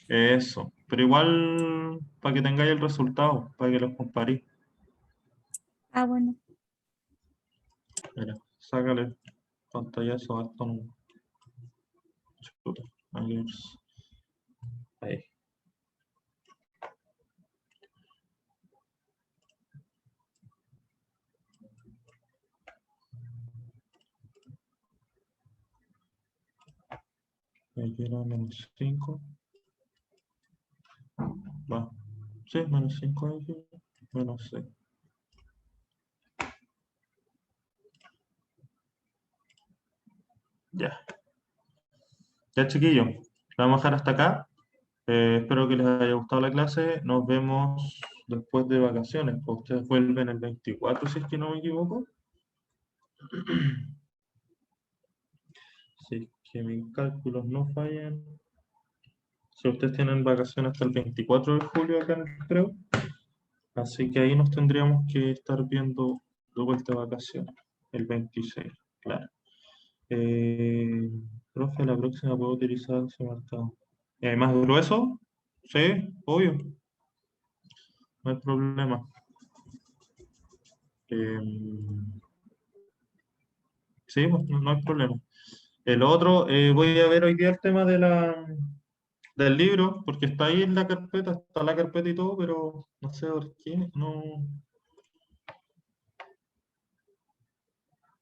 Eso. Pero igual para que tengáis el resultado, para que los comparéis. Ah, bueno. Mira, sácale pantallazo a esto. Chuta, ahí. Aquí era menos 5. Va. Sí, menos 5 aquí. Menos 6. Ya. Ya, chiquillos. La vamos a dejar hasta acá. Espero que les haya gustado la clase. Nos vemos después de vacaciones. Ustedes vuelven el 24, si es que no me equivoco. Si es que mis cálculos no fallan. Si ustedes tienen vacaciones hasta el 24 de julio acá en el creo, así que ahí nos tendríamos que estar viendo de vuelta de vacaciones, el 26, claro. Profe, la próxima puedo utilizar ese marcado. ¿Más grueso? Sí, obvio, no hay problema. Sí, pues, no hay problema. El otro, voy a ver hoy día el tema del libro, porque está ahí en la carpeta, está la carpeta y todo, pero no sé por qué, no.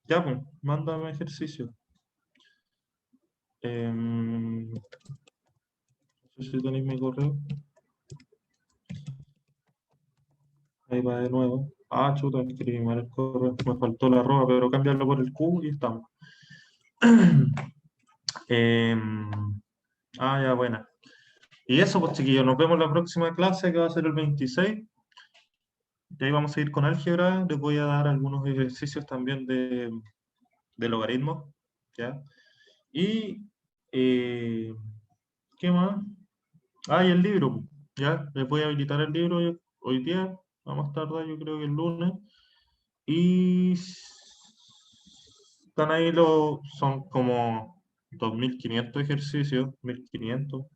Ya, pues, mándame ejercicio. No sé si tenéis mi correo. Ahí va de nuevo. Ah, chuta, escribí mal el correo. Me faltó la arroba, pero cambiarlo por el Q y estamos. Em, ya, buena. Y eso, pues chiquillos, nos vemos la próxima clase que va a ser el 26. Y ahí vamos a ir con álgebra. Les voy a dar algunos ejercicios también de logaritmos. ¿Ya? Y, ¿qué más? Y el libro. ¿Ya? Les voy a habilitar el libro hoy día. Vamos a tardar, yo creo que el lunes. Y están ahí son como 2.500 ejercicios, 1.500,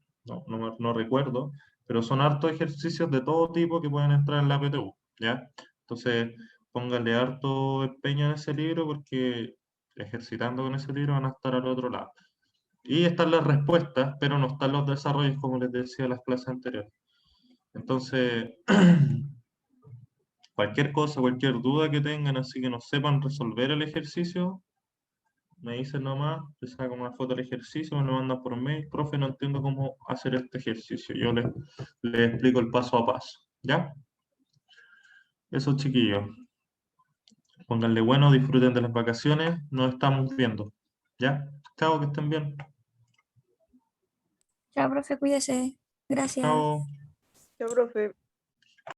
no recuerdo, pero son hartos ejercicios de todo tipo que pueden entrar en la PTU, ¿ya? Entonces, pónganle harto empeño en ese libro porque ejercitando con ese libro van a estar al otro lado. Y están las respuestas, pero no están los desarrollos, como les decía en las clases anteriores. Entonces, cualquier cosa, cualquier duda que tengan, así que no sepan resolver el ejercicio, me dicen nomás, les saco una foto del ejercicio, me lo mandan por mail, profe, no entiendo cómo hacer este ejercicio. Yo les explico el paso a paso, ¿ya? Eso, chiquillos. Pónganle bueno, disfruten de las vacaciones, nos estamos viendo, ¿ya? Chao, que estén bien. Chao, profe, cuídese. Gracias. Chao. Ya, profe.